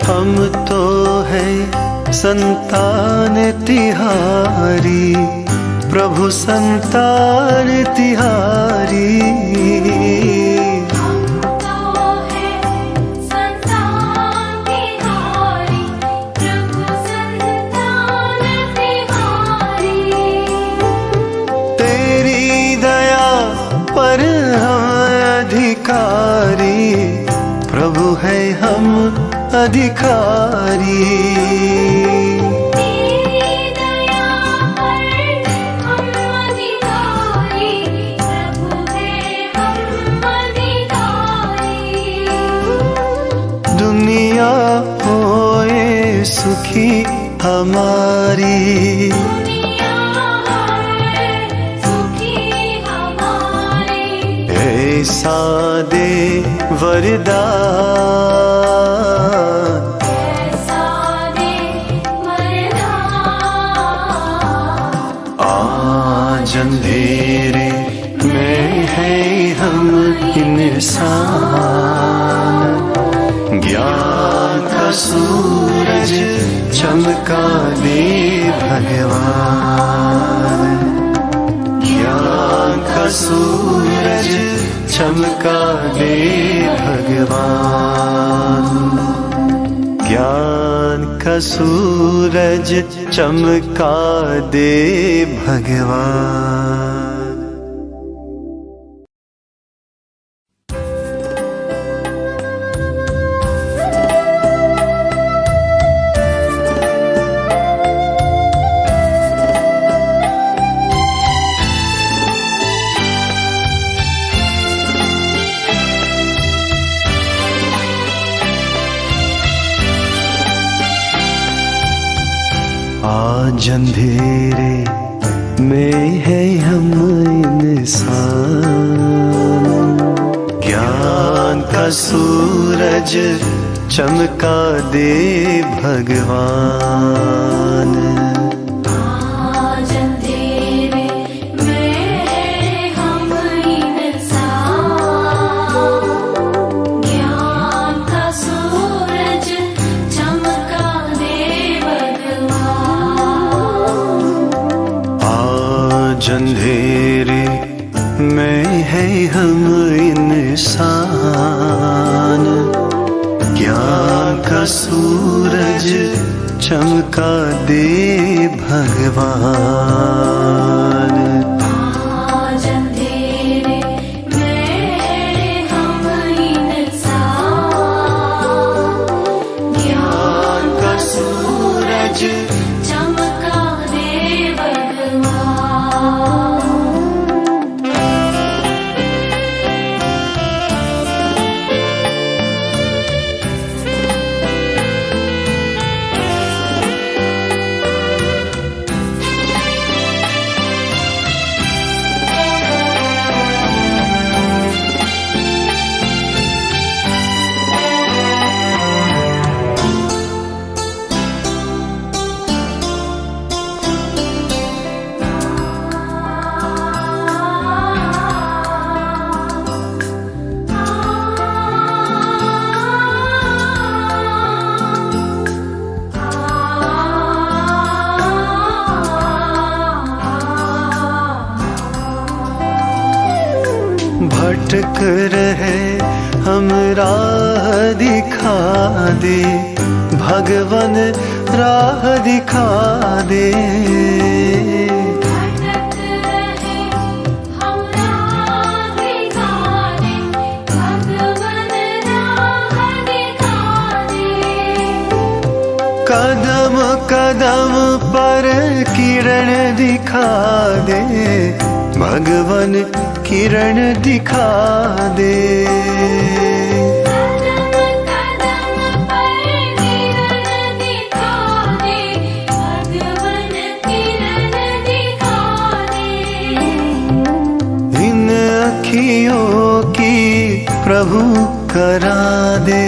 A: हम तो है संतान तिहारी, प्रभु संतान तिहारी।
B: हम तो है संतान तिहारी, प्रभु संतान तिहारी।
A: तेरी दया पर हम अधिकारी, प्रभु है हम अधिकारी।
B: तेरी दया पर हम अधिकारी, प्रभु है हम अधिकारी।
A: दुनिया होए सुखी हमारी,
B: दुनिया है सुखी हमारी।
A: ऐसा दे वरदान,
B: ऐसा दे वरदान।
A: आज अंधेरे में है हम इंसान, ज्ञान का सूरज चमका दे भगवान। ज्ञान का सूरज चमका दे भगवान। ज्ञान का सूरज चमका दे भगवान। आज अंधेरे में है हम इंसान, ज्ञान का सूरज चमका दे भगवान।
B: आज अंधेरे में है हम इंसान, ज्ञान का सूरज चमका दे भगवान।
A: आज अंधेरे में है हम इंसान, ज्ञान का सूरज चमका दे भगवान।
B: आज अंधेरे में है हम इंसान, ज्ञान का सूरज चमका दे भगवान।
A: भटक रहे हम राह दिखा दे, भगवन राह दिखा दे।
B: भटक रहे हम राह दिखा दे, भगवन राह दिखा दे।
A: कदम कदम पर किरण दिखा दे, भगवन किरण दिखा दे।
B: कदम कदम पर किरण दिखा दे, भगवन किरण दिखा दे।
A: इन अखियों की प्रभु करा दे।